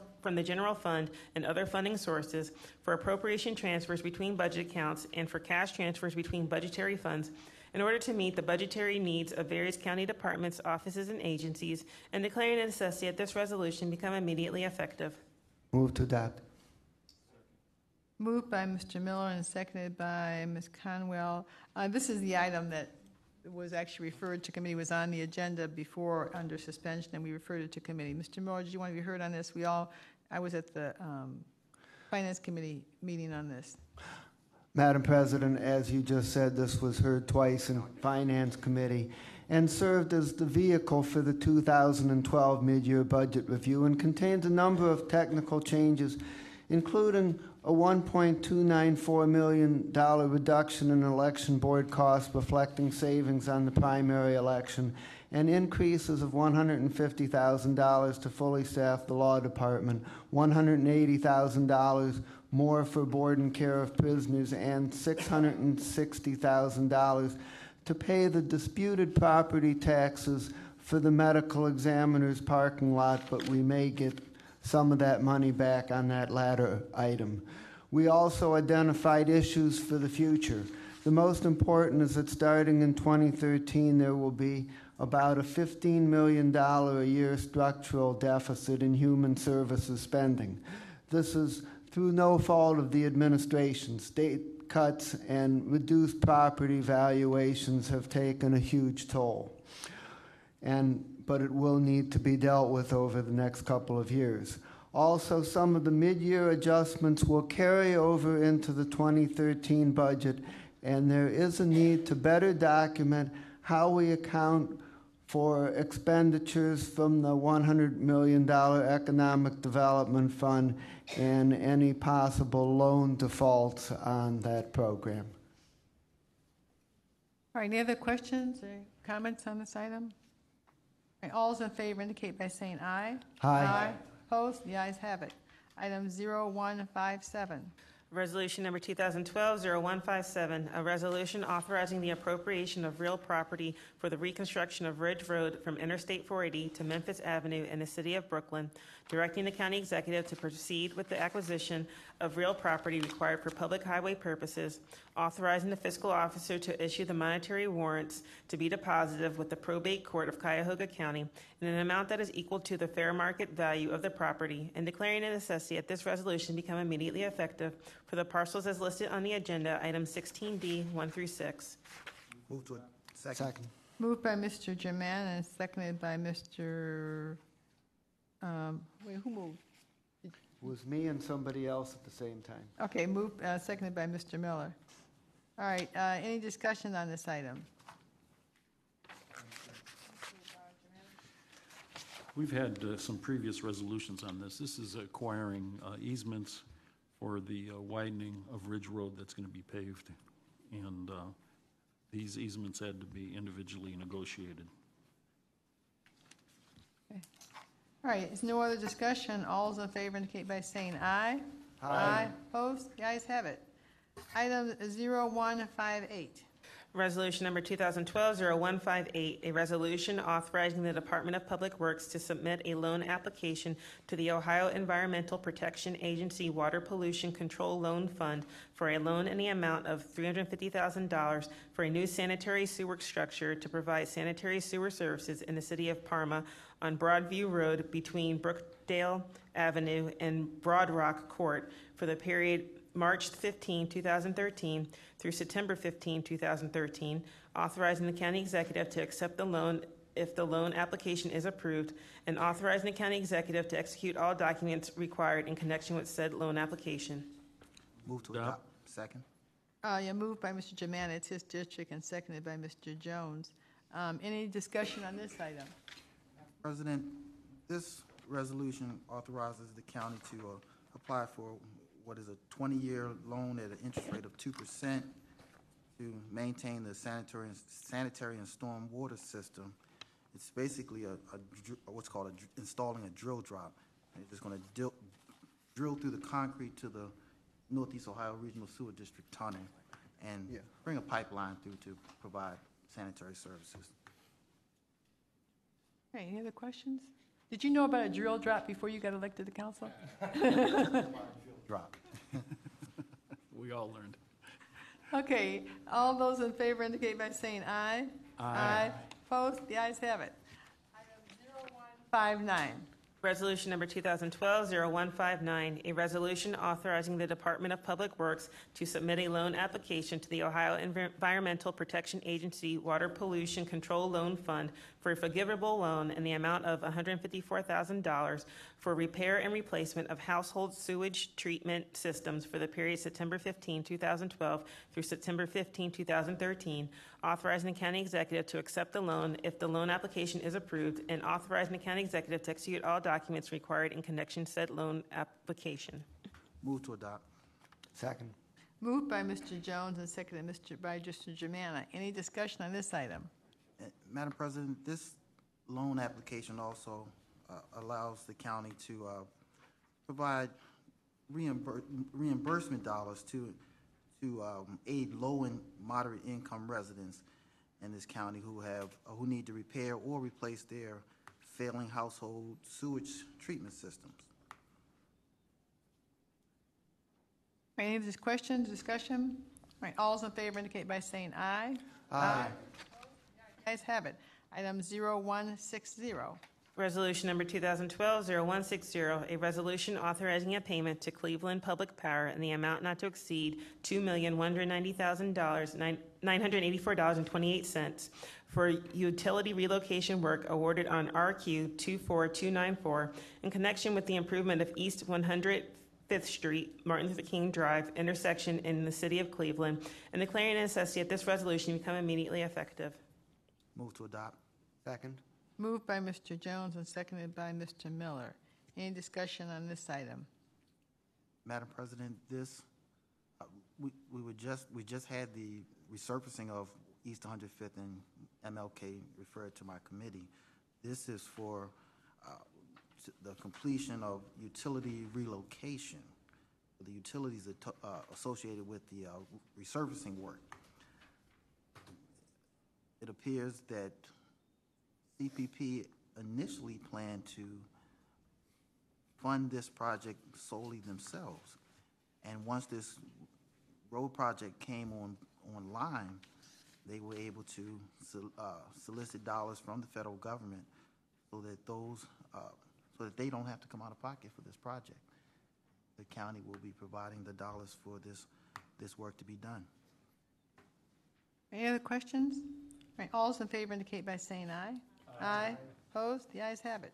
fund and other funding sources, for appropriation transfers between budget accounts, and for cash transfers between budgetary funds in order to meet the budgetary needs of various county departments, offices, and agencies, and declaring the necessity that this resolution become immediately effective. Move to adopt. Moved by Mr. Miller and seconded by Ms. Conwell. This is the item that was actually referred to committee, was on the agenda before under suspension, and we referred it to committee. Mr. Miller, did you want to be heard on this? I was at the Finance Committee meeting on this. Madam President, as you just said, this was heard twice in Finance Committee and served as the vehicle for the 2012 mid-year budget review, and contains a number of technical changes, including a $1.294 million reduction in election board costs, reflecting savings on the primary election, and increases of $150,000 to fully staff the law department, $180,000 more for board and care of prisoners, and $660,000 to pay the disputed property taxes for the medical examiner's parking lot, but we may get some of that money back on that latter item. We also identified issues for the future, The most important is that starting in 2013, there will be about a $15 million a year structural deficit in human services spending. This is through no fault of the administration. State cuts and reduced property valuations have taken a huge toll. But it will need to be dealt with over the next couple of years. Also, some of the mid-year adjustments will carry over into the 2013 budget, and there is a need to better document how we account for expenditures from the $100 million Economic Development Fund and any possible loan defaults on that program. All right, any other questions or comments on this item? All right, all those in favor indicate by saying aye. Aye. Opposed? The ayes have it. Item 0157. Resolution number 2012-0157, a resolution authorizing the appropriation of real property for the reconstruction of Ridge Road from Interstate 480 to Memphis Avenue in the city of Brooklyn, directing the county executive to proceed with the acquisition of real property required for public highway purposes, authorizing the fiscal officer to issue the monetary warrants to be deposited with the probate court of Cuyahoga County in an amount that is equal to the fair market value of the property, and declaring a necessity that this resolution become immediately effective for the parcels as listed on the agenda, item 16D, 1 through 6. Move to it. Second. Moved by Mr. Germain and seconded by Mr. Wait, who moved? It was me and somebody else at the same time. Okay, moved, seconded by Mr. Miller. All right, any discussion on this item? We've had some previous resolutions on this. This is acquiring easements for the widening of Ridge Road that's going to be paved. And these easements had to be individually negotiated. Okay. All right, is no other discussion? All those in favor indicate by saying aye. Aye. Opposed? The ayes have it. Item 0158. Resolution number 2012-0158, a resolution authorizing the Department of Public Works to submit a loan application to the Ohio Environmental Protection Agency Water Pollution Control Loan Fund for a loan in the amount of $350,000 for a new sanitary sewer structure to provide sanitary sewer services in the city of Parma on Broadview Road between Brookdale Avenue and Broad Rock Court for the period March 15, 2013 through September 15, 2013, authorizing the county executive to accept the loan if the loan application is approved, and authorizing the county executive to execute all documents required in connection with said loan application. Move to adopt. Second. Moved by Mr. Germain, it's his district, and seconded by Mr. Jones. Any discussion on this item? President, this resolution authorizes the county to apply for what is a 20-year loan at an interest rate of 2% to maintain the sanitary and storm water system. It's basically what's called installing a drill drop. It's just going to drill through the concrete to the Northeast Ohio Regional Sewer District tunnel and bring a pipeline through to provide sanitary services. Okay, any other questions? Did you know about a drill drop before you got elected to council? Drop. We all learned. Okay, all those in favor indicate by saying aye. Aye. Opposed? The ayes have it. Item 0159. Resolution number 2012-0159, a resolution authorizing the Department of Public Works to submit a loan application to the Ohio Environmental Protection Agency Water Pollution Control Loan Fund for a forgivable loan in the amount of $154,000 for repair and replacement of household sewage treatment systems for the period September 15, 2012 through September 15, 2013, authorizing the county executive to accept the loan if the loan application is approved, and authorizing the county executive to execute all documents required in connection to said loan application. Move to adopt. Second. Moved by Mr. Jones and seconded by Mr. Germana. Any discussion on this item? Madam President, this loan application also allows the county to provide reimbursement dollars to aid low and moderate income residents in this county who need to repair or replace their failing household sewage treatment systems. Any questions, discussion? right, all those in favor indicate by saying aye. Aye. Ayes have it. Item 0160. Resolution number 2012-0160, a resolution authorizing a payment to Cleveland Public Power in the amount not to exceed $2,190,984.28 for utility relocation work awarded on RQ 24294 in connection with the improvement of East 105th Street, Martin Luther King Drive intersection in the city of Cleveland, and declaring a necessity that this resolution become immediately effective. Move to adopt. Second. Moved by Mr. Jones and seconded by Mr. Miller. Any discussion on this item? Madam President, this, we just had the resurfacing of East 105th and MLK referred to my committee. This is for the completion of utility relocation, the utilities associated with the resurfacing work. It appears that CPP initially planned to fund this project solely themselves. And once this road project came online, they were able to solicit dollars from the federal government so that they don't have to come out of pocket for this project. The county will be providing the dollars for this work to be done. Any other questions? All right, all those in favor indicate by saying aye. Aye. Opposed? The ayes have it.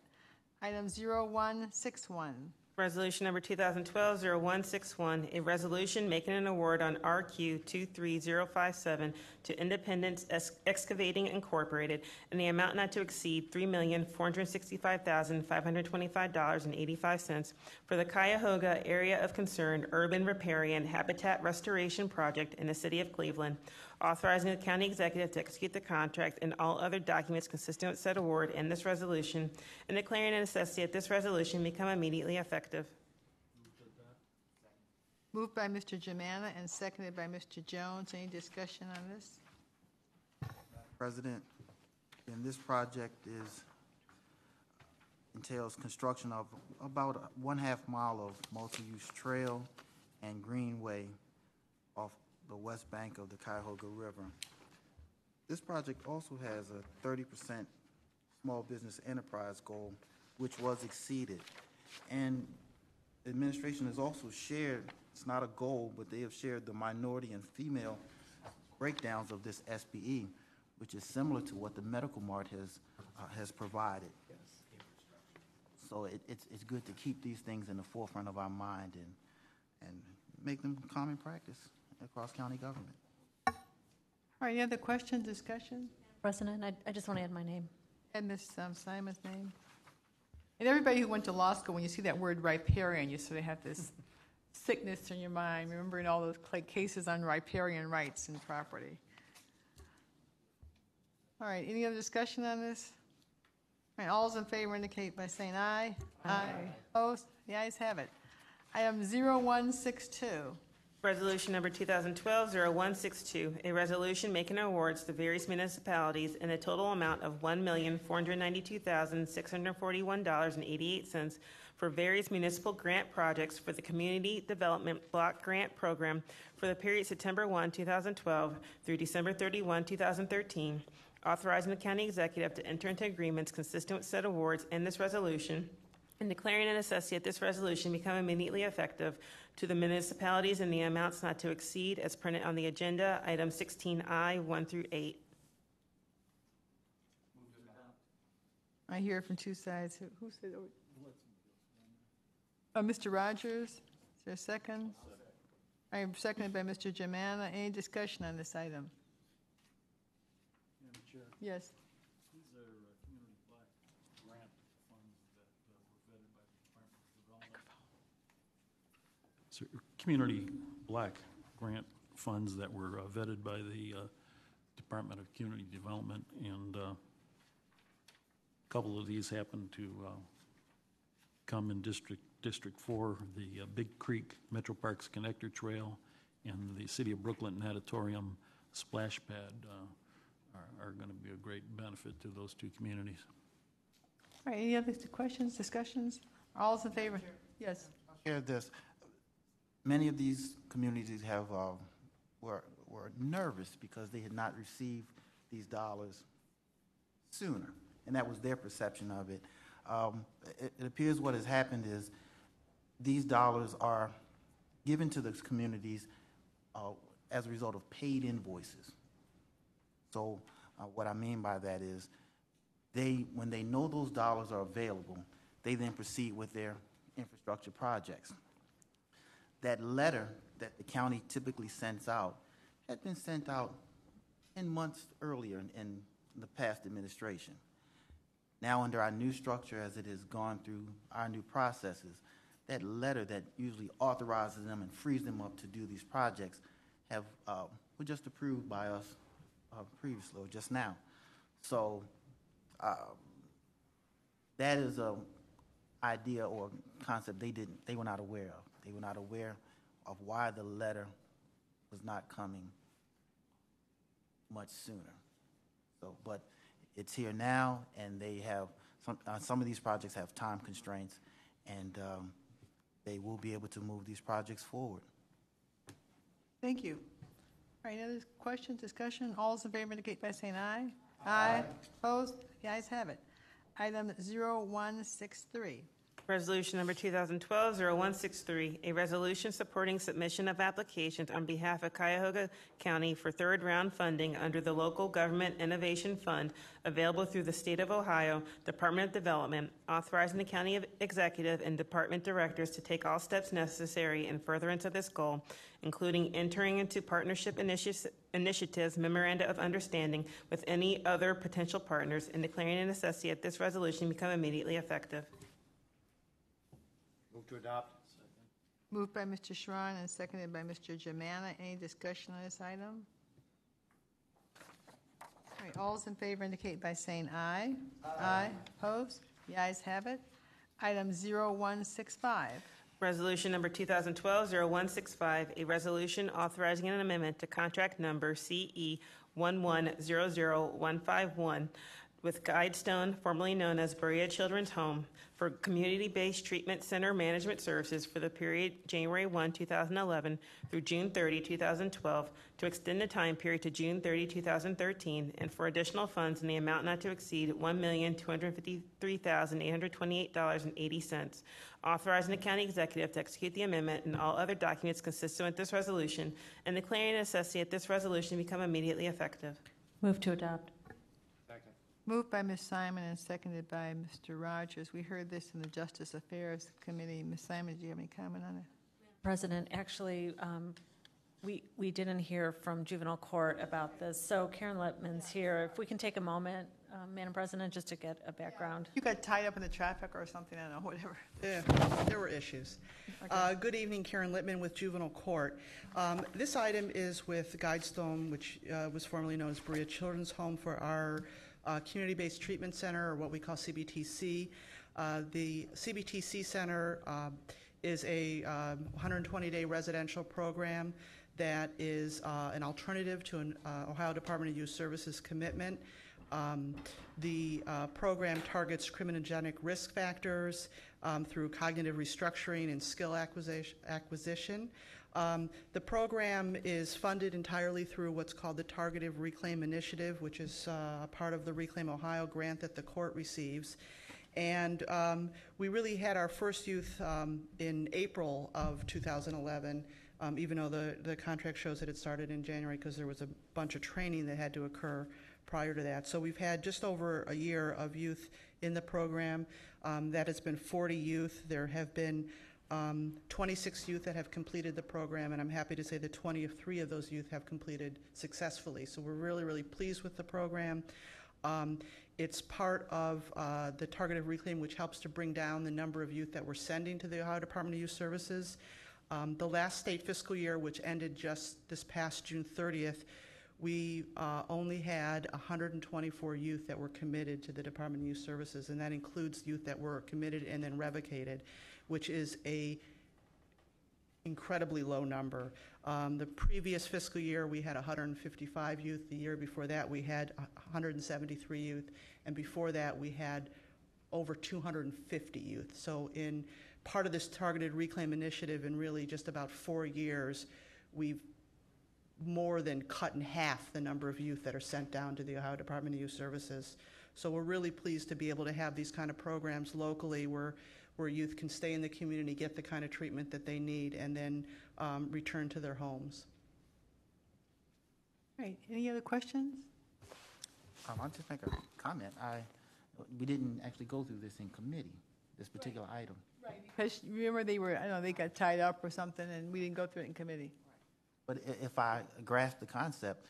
Item 0161. Resolution number 2012-0161, a resolution making an award on RQ 23057 to Independence Excavating Incorporated in the amount not to exceed $3,465,525.85 for the Cuyahoga Area of Concern Urban Riparian Habitat Restoration Project in the city of Cleveland, authorizing the county executive to execute the contract and all other documents consistent with said award and this resolution, and declaring a necessity that this resolution become immediately effective. Moved by Mr. Germana and seconded by Mr. Jones. Any discussion on this? President, and this project entails construction of about 1/2 mile of multi-use trail and greenway off the west bank of the Cuyahoga River. This project also has a 30% small business enterprise goal, which was exceeded. And the administration has also shared, it's not a goal, but they have shared the minority and female breakdowns of this SBE, which is similar to what the Medical Mart has provided. So it's good to keep these things in the forefront of our mind and make them common practice across county government. All right, any other questions, discussion? President, I just want to add my name. And Ms. Simon's name. And everybody who went to law school, when you see that word riparian, you sort of have this sickness in your mind, remembering all those cases on riparian rights and property. All right, any other discussion on this? All right, all those in favor indicate by saying aye. Aye. Opposed? The ayes have it. Item 0162. Resolution number 2012-0162, a resolution making awards to various municipalities in a total amount of $1,492,641.88 for various municipal grant projects for the Community Development Block Grant Program for the period September 1, 2012 through December 31, 2013, authorizing the county executive to enter into agreements consistent with said awards in this resolution, and declaring a necessity that this resolution become immediately effective to the municipalities in the amounts not to exceed as printed on the agenda, item 16I, 1 through 8. I hear it from two sides. Who said it? Mr. Rogers, is there a second? I am seconded by Mr. Germana. Any discussion on this item? Madam Chair. Yes. These are community black grant funds that were vetted by the Department of Development. So, community black grant funds that were vetted by the Department of Community Development, and a couple of these happen to come in District 4, the Big Creek Metro Parks Connector Trail and the City of Brooklyn Natatorium Splash Pad are going to be a great benefit to those two communities. All right, any other questions, discussions? All those in favor? Yes. I'll share this. Many of these communities have were nervous because they had not received these dollars sooner, and that was their perception of it. It appears what has happened is these dollars are given to the communities as a result of paid invoices. So what I mean by that is when they know those dollars are available, they then proceed with their infrastructure projects. That letter that the county typically sends out had been sent out 10 months earlier in the past administration. Now, under our new structure, as it has gone through our new processes, that letter that usually authorizes them and frees them up to do these projects were just approved by us previously, or just now. So that is an idea or concept they were not aware of. They were not aware of why the letter was not coming much sooner. So, but it's here now, and they have some of these projects have time constraints, and they will be able to move these projects forward. Thank you. All right, any other questions, discussion? All those in favor indicate by saying aye. Aye. Opposed? The ayes have it. Item 0163. Resolution number 2012-0163, a resolution supporting submission of applications on behalf of Cuyahoga County for third-round funding under the Local Government Innovation Fund available through the State of Ohio Department of Development, authorizing the county executive and department directors to take all steps necessary in furtherance of this goal, including entering into partnership initiatives, memoranda of understanding with any other potential partners, and declaring a necessity that this resolution become immediately effective. Move to adopt. Moved by Mr. Sharon and seconded by Mr. Germana. Any discussion on this item? All right, all those in favor indicate by saying aye. Aye. Opposed? The ayes have it. Item 0165. Resolution number 2012-0165, a resolution authorizing an amendment to contract number CE 1100151 with Guidestone, formerly known as Berea Children's Home, for community-based treatment center management services for the period January 1, 2011 through June 30, 2012, to extend the time period to June 30, 2013, and for additional funds in the amount not to exceed $1,253,828.80, authorizing the county executive to execute the amendment and all other documents consistent with this resolution, and declaring a necessity that this resolution become immediately effective. Move to adopt. Moved by Ms. Simon and seconded by Mr. Rogers. We heard this in the Justice Affairs Committee. Ms. Simon, do you have any comment on it? President, actually, we didn't hear from juvenile court about this, so Karen Littman's here. If we can take a moment, Madam President, just to get a background. You got tied up in the traffic or something, I don't know, whatever. Yeah, there were issues. Good evening, Karen Littman with Juvenile Court. This item is with Guidestone, which was formerly known as Berea Children's Home, for our community-based treatment center, or what we call CBTC. The CBTC Center is a 120-day residential program that is an alternative to an Ohio Department of Youth Services commitment. The program targets criminogenic risk factors through cognitive restructuring and skill acquisition. The program is funded entirely through what's called the Targeted Reclaim Initiative, which is a part of the Reclaim Ohio grant that the court receives. And we really had our first youth in April of 2011, even though the contract shows that it started in January because there was a bunch of training that had to occur prior to that. So we've had just over a year of youth in the program. That has been 40 youth. There have been 26 youth that have completed the program, and I'm happy to say that 23 of those youth have completed successfully. So we're really, really pleased with the program. It's part of the Targeted Reclaim, which helps to bring down the number of youth that we're sending to the Ohio Department of Youth Services. The last state fiscal year, which ended just this past June 30th, we only had 124 youth that were committed to the Department of Youth Services, and that includes youth that were committed and then revocated, which is a incredibly low number. The previous fiscal year, we had 155 youth. The year before that, we had 173 youth, and before that, we had over 250 youth. So in part of this Targeted Reclaim Initiative, in really just about 4 years, we've more than cut in half the number of youth that are sent down to the Ohio Department of Youth Services. So we're really pleased to be able to have these kind of programs locally where youth can stay in the community, get the kind of treatment that they need, and then return to their homes. All right, any other questions? I'll just make a comment. We didn't actually go through this in committee, this particular item. Right. Because remember they got tied up or something and we didn't go through it in committee. But if I grasp the concept,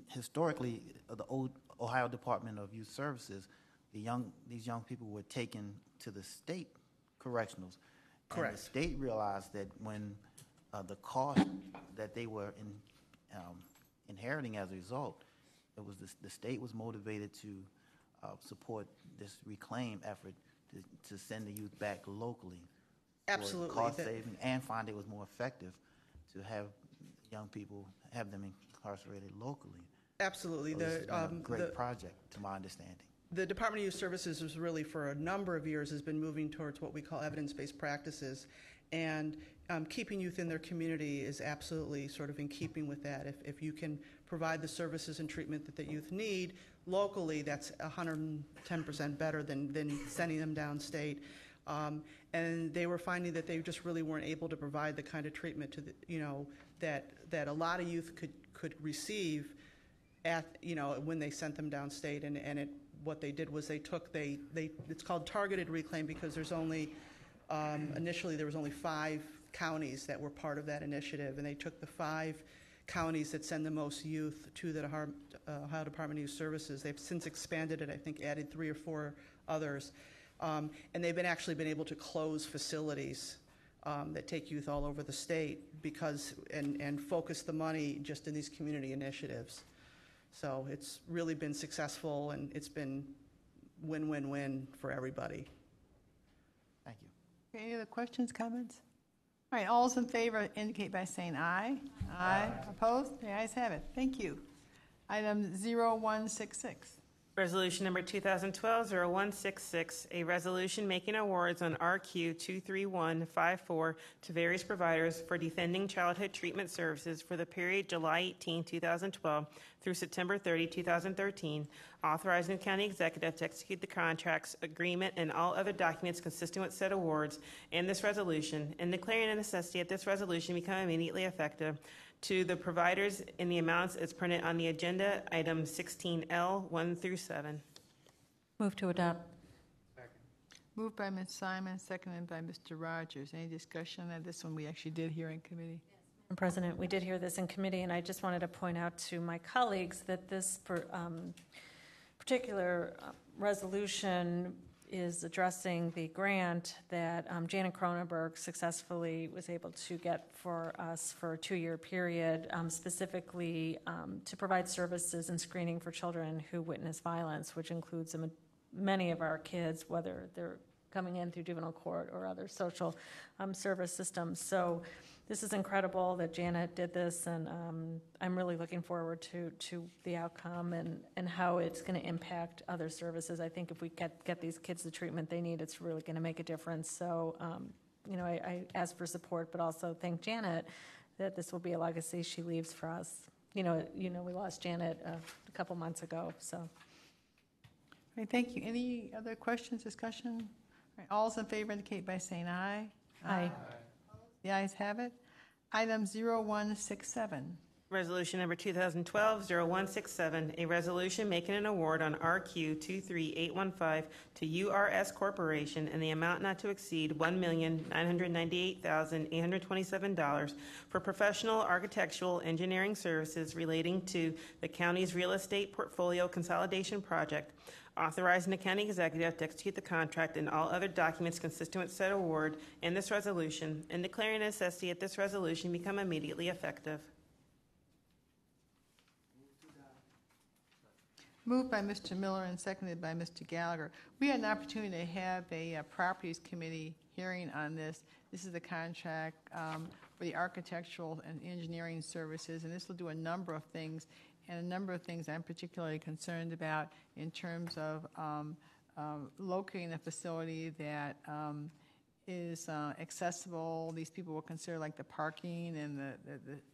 historically, the old Ohio Department of Youth Services, these young people were taken to the state correctionals. Correct. And the state realized that when the cost that they were inheriting as a result, it was the state was motivated to support this reclaim effort to send the youth back locally. Absolutely. For cost saving, and find it was more effective to have young people, have them incarcerated locally. Absolutely. So this has been a great project, to my understanding. The Department of Youth Services is really, for a number of years, has been moving towards what we call evidence-based practices. And keeping youth in their community is absolutely sort of in keeping with that. If you can provide the services and treatment that the youth need locally, that's 110% better than sending them downstate. And they were finding that they just really weren't able to provide the kind of treatment to that a lot of youth could receive when they sent them downstate. And what they did was it's called targeted reclaim because there's only initially there was only 5 counties that were part of that initiative, and they took the 5 counties that send the most youth to the Ohio Department of Youth Services. They've since expanded it, I think added 3 or 4 others, and they've actually been able to close facilities that take youth all over the state and focus the money just in these community initiatives. So it's really been successful, and it's been win-win-win for everybody. Thank you. Okay, any other questions, comments? All right, all those in favor indicate by saying aye. Aye. Opposed? The ayes have it. Thank you. Item 0166. Resolution number 2012-0166, a resolution making awards on RQ 23154 to various providers for Defending Childhood Treatment Services for the period July 18, 2012 through September 30, 2013, authorizing the county executive to execute the contracts, agreement, and all other documents consistent with said awards and this resolution, and declaring a necessity that this resolution become immediately effective to the providers in the amounts as printed on the agenda, item 16L, 1 through 7. Move to adopt. Moved by Ms. Simon, seconded by Mr. Rogers. Any discussion on this one we actually did here in committee? Madam President, we did hear this in committee, and I just wanted to point out to my colleagues that this particular resolution is addressing the grant that Janet Cronenberg successfully was able to get for us for a 2-year period, specifically to provide services and screening for children who witness violence, which includes many of our kids, whether they're coming in through juvenile court or other social service systems. So this is incredible that Janet did this, and I'm really looking forward to the outcome and how it's going to impact other services. I think if we get these kids the treatment they need, it's really going to make a difference. So, I ask for support, but also thank Janet that this will be a legacy she leaves for us. We lost Janet a couple months ago, so. All right, thank you. Any other questions, discussion? All right, all those in favor indicate by saying aye. Aye. The ayes have it. Item 0167. Resolution number 2012-0167, a resolution making an award on RQ 23815 to URS Corporation in the amount not to exceed $1,998,827 for professional architectural engineering services relating to the county's real estate portfolio consolidation project, authorizing the county executive to execute the contract and all other documents consistent with said award and this resolution, and declaring a necessity that this resolution become immediately effective. Moved by Mr. Miller and seconded by Mr. Gallagher. We had an opportunity to have a Properties Committee hearing on this. This is the contract for the architectural and engineering services, and this will do a number of things, and a number of things I'm particularly concerned about in terms of locating a facility that is accessible. These people will consider like the parking and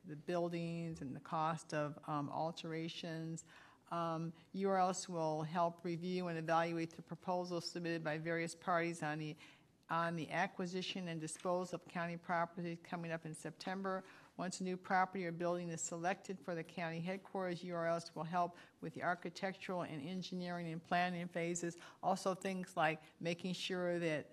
the buildings and the cost of alterations. URLs will help review and evaluate the proposals submitted by various parties on the acquisition and disposal of county property coming up in September. Once a new property or building is selected for the county headquarters, URLs will help with the architectural and engineering and planning phases. Also things like making sure that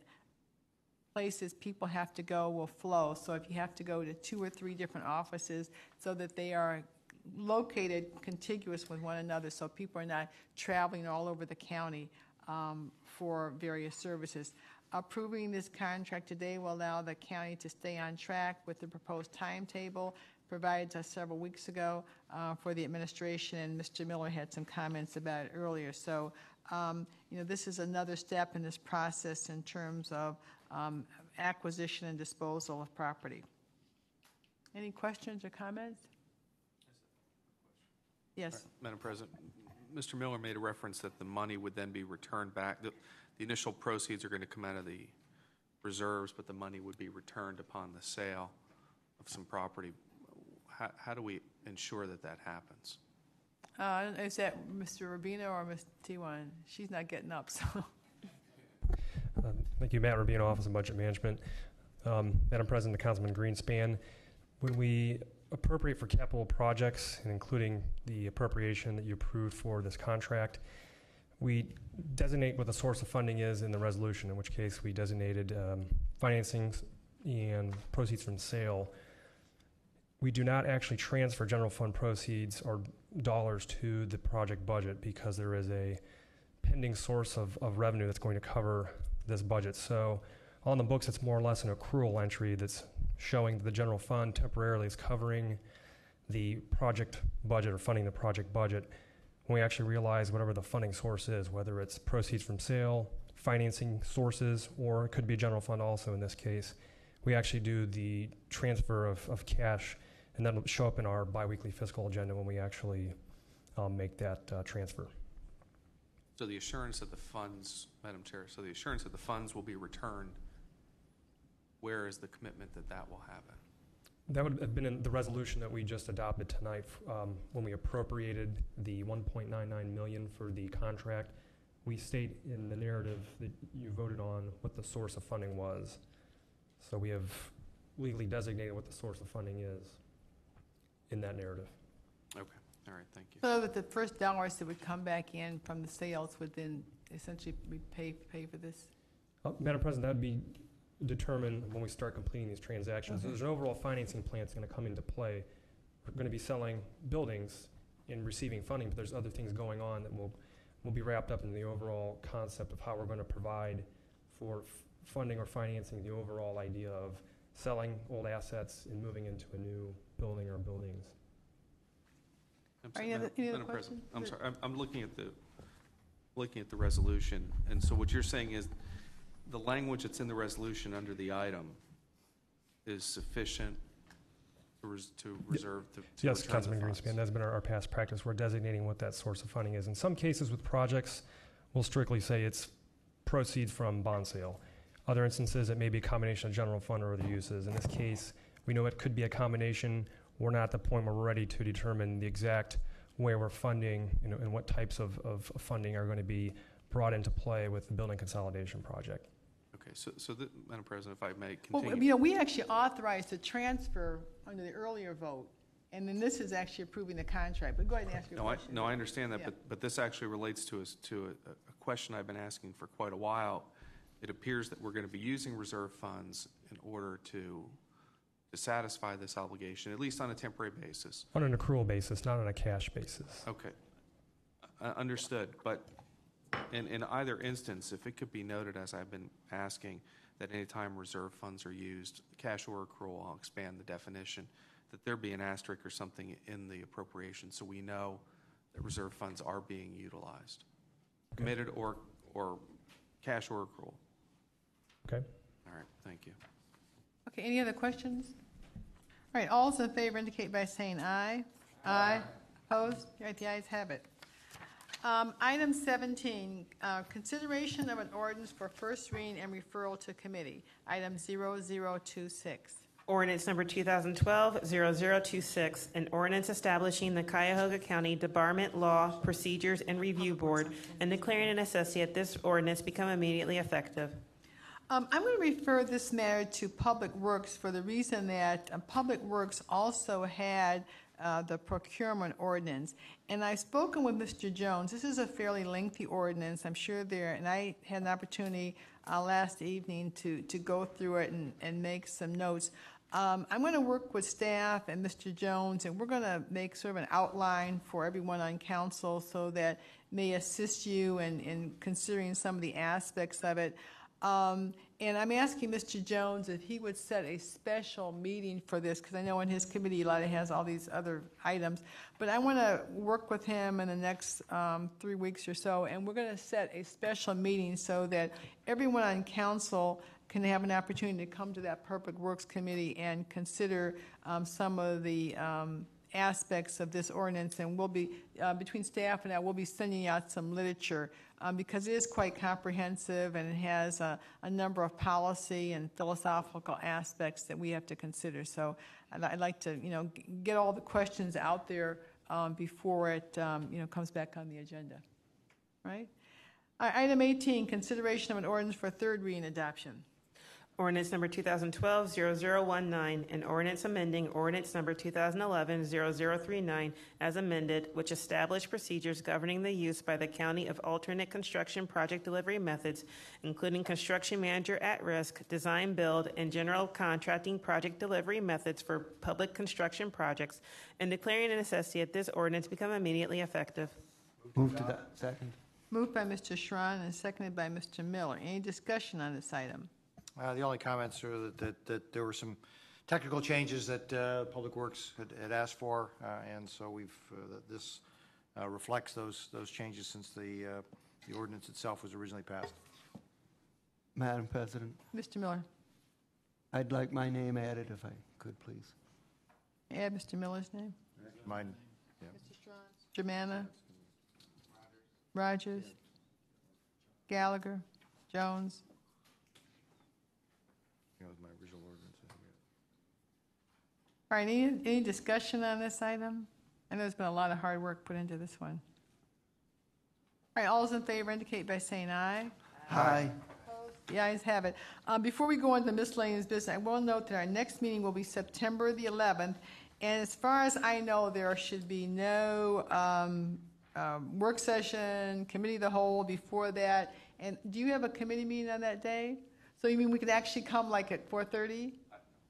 places people have to go will flow. So if you have to go to 2 or 3 different offices, so that they are located contiguous with one another, so people are not traveling all over the county for various services. Approving this contract today will allow the county to stay on track with the proposed timetable provided to us several weeks ago for the administration, and Mr. Miller had some comments about it earlier. So, this is another step in this process in terms of acquisition and disposal of property. Any questions or comments? Yes. Madam President, Mr. Miller made a reference that the money would then be returned back. The initial proceeds are going to come out of the reserves, but the money would be returned upon the sale of some property. How do we ensure that that happens? Is that Mr. Rubino or Ms. T1? She's not getting up, so. Thank you, Matt Rubino, Office of Budget Management. Madam President, Councilman Greenspan, when we appropriate for capital projects, and including the appropriation that you approved for this contract, we designate what the source of funding is in the resolution, in which case we designated financings and proceeds from sale. We do not actually transfer general fund proceeds or dollars to the project budget because there is a pending source of revenue that's going to cover this budget. So on the books, it's more or less an accrual entry that's showing that the general fund temporarily is covering the project budget or funding the project budget. When we actually realize whatever the funding source is, whether it's proceeds from sale, financing sources, or it could be general fund also in this case, we actually do the transfer of cash, and that'll show up in our biweekly fiscal agenda when we actually make that transfer. So the assurance that the funds, Madam Chair, so the assurance that the funds will be returned, where is the commitment that that will happen? That would have been in the resolution that we just adopted tonight when we appropriated the $1.99 million for the contract. We state in the narrative that you voted on what the source of funding was. So we have legally designated what the source of funding is in that narrative. Okay. All right. Thank you. So that the first dollars that would come back in from the sales would then essentially pay for this? Madam President, that would be determined when we start completing these transactions. Okay. There's an overall financing plan that's going to come into play. We're going to be selling buildings and receiving funding, but there's other things going on that will be wrapped up in the overall concept of how we're going to provide for funding or financing the overall idea of selling old assets and moving into a new building or buildings. Any other Madam questions? President, I'm sorry. I'm looking at the resolution, and so what you're saying is the language that's in the resolution under the item is sufficient to reserve to yes, return Councilman the funds. Greenspan, that's been our past practice. We're designating what that source of funding is. In some cases with projects, we'll strictly say it's proceeds from bond sale. Other instances, it may be a combination of general fund or other uses. In this case, we know it could be a combination. We're not at the point where we're ready to determine the exact way we're funding, and what types of funding are going to be brought into play with the building consolidation project. Okay, so Madam President, if I may continue. Well, we actually authorized the transfer under the earlier vote, and then this is actually approving the contract. But go ahead and ask your question. I understand that, Yeah. but this actually relates to a question I've been asking for quite a while. It appears that we're going to be using reserve funds in order to satisfy this obligation, at least on a temporary basis. On an accrual basis, not on a cash basis. Okay, understood. But in either instance, if it could be noted, as I've been asking, that any time reserve funds are used, cash or accrual, I'll expand the definition, that there be an asterisk or something in the appropriation so we know that reserve funds are being utilized, committed or cash or accrual. Okay. All right, thank you. Okay, any other questions? All right, all those in favor indicate by saying aye. Aye. Opposed? All right, the ayes have it. Item 17, consideration of an ordinance for first reading and referral to committee. Item 0026. Ordinance number 2012-0026, an ordinance establishing the Cuyahoga County Debarment Law, Procedures, and Review Board, and declaring a necessity that this ordinance become immediately effective. I'm going to refer this matter to Public Works for the reason that Public Works also had the procurement ordinance. And I've spoken with Mr. Jones. This is a fairly lengthy ordinance. I'm sure and I had an opportunity last evening to go through it and make some notes. I'm going to work with staff and Mr. Jones, and we're going to make sort of an outline for everyone on council so that may assist you in considering some of the aspects of it. And I'm asking Mr. Jones if he would set a special meeting for this, because I know in his committee a lot has all these other items. But I want to work with him in the next 3 weeks or so, and we're going to set a special meeting so that everyone on council can have an opportunity to come to that Public Works Committee and consider some of the aspects of this ordinance. And we'll be, between staff and I, we'll be sending out some literature because it is quite comprehensive and it has a number of policy and philosophical aspects that we have to consider. So I'd like to, get all the questions out there before it, comes back on the agenda. Right? Item 18, consideration of an ordinance for third reading adoption. Ordinance number 2012-0019, an ordinance amending ordinance number 2011-0039 as amended, which established procedures governing the use by the county of alternate construction project delivery methods, including construction manager at risk, design build, and general contracting project delivery methods for public construction projects, and declaring a necessity that this ordinance become immediately effective. Move to that. Second. Moved by Mr. Schron and seconded by Mr. Miller. Any discussion on this item? The only comments are that there were some technical changes that Public Works had asked for, and so this reflects those changes since the ordinance itself was originally passed. Madam President, Mr. Miller. I'd like my name added if I could, please. Add Mr. Miller's name. Mine. Yeah. Mr. Strauss. Germana. Rogers. Gallagher. Jones. That was my original ordinance. All right, any discussion on this item? I know there's been a lot of hard work put into this one. All right, all those in favor indicate by saying aye. Aye. The ayes have it. Before we go into miscellaneous business, I will note that our next meeting will be September the 11th, and as far as I know, there should be no work session, committee of the whole before that. And do you have a committee meeting on that day? So you mean we could actually come like at 4:30?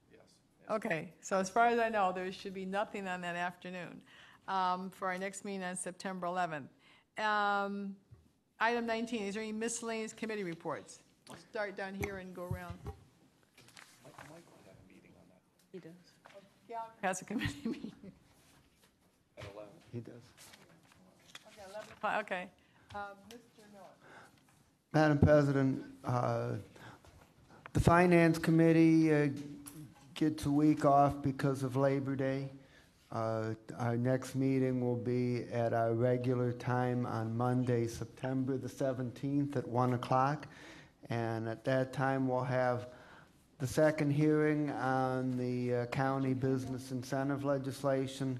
Yes. Okay, so as far as I know, there should be nothing on that afternoon for our next meeting on September 11th. Item 19, is there any miscellaneous committee reports? I'll start down here and go around. He does. Yeah, has a committee meeting. At 11. He does. Okay, 11 o'clock, okay. Mr. Miller. Madam President, the Finance Committee gets a week off because of Labor Day. Our next meeting will be at our regular time on Monday, September the 17th at 1 o'clock. And at that time, we'll have the second hearing on the county business incentive legislation.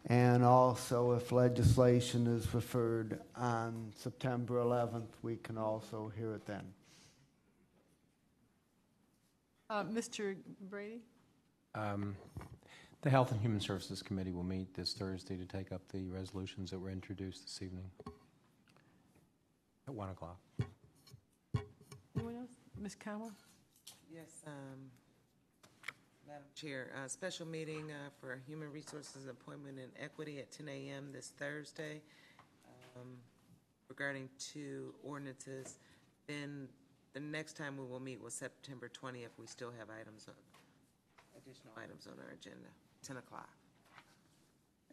And also, if legislation is referred on September 11th, we can also hear it then. Mr. Brady? The Health and Human Services Committee will meet this Thursday to take up the resolutions that were introduced this evening at 1 o'clock. Anyone else? Ms. Cowell? Yes, Madam Chair, special meeting for Human Resources Appointment and Equity at 10 a.m. this Thursday regarding 2 ordinances. Then the next time we will meet was September 20th. We still have additional items on our agenda, 10 o'clock.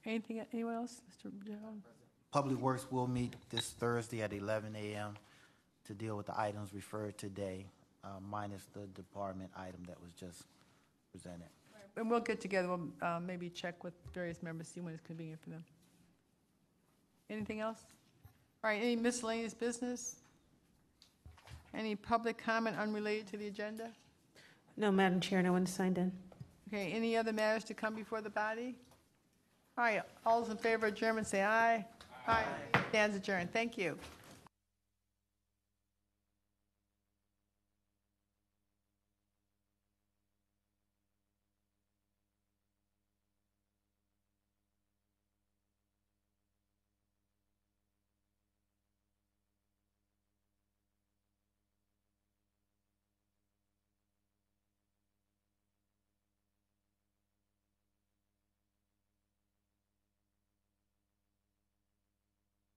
Anyone else, Mr. Jones? Public Works will meet this Thursday at 11 a.m. to deal with the items referred today, minus the department item that was just presented. And we'll get together, we'll maybe check with various members, see when it's convenient for them. Anything else? All All right, any miscellaneous business? Any public comment unrelated to the agenda? No, Madam Chair, no one signed in. Okay, any other matters to come before the body? All right, all those in favor of adjournment say aye. Aye. Stands adjourned. Thank you.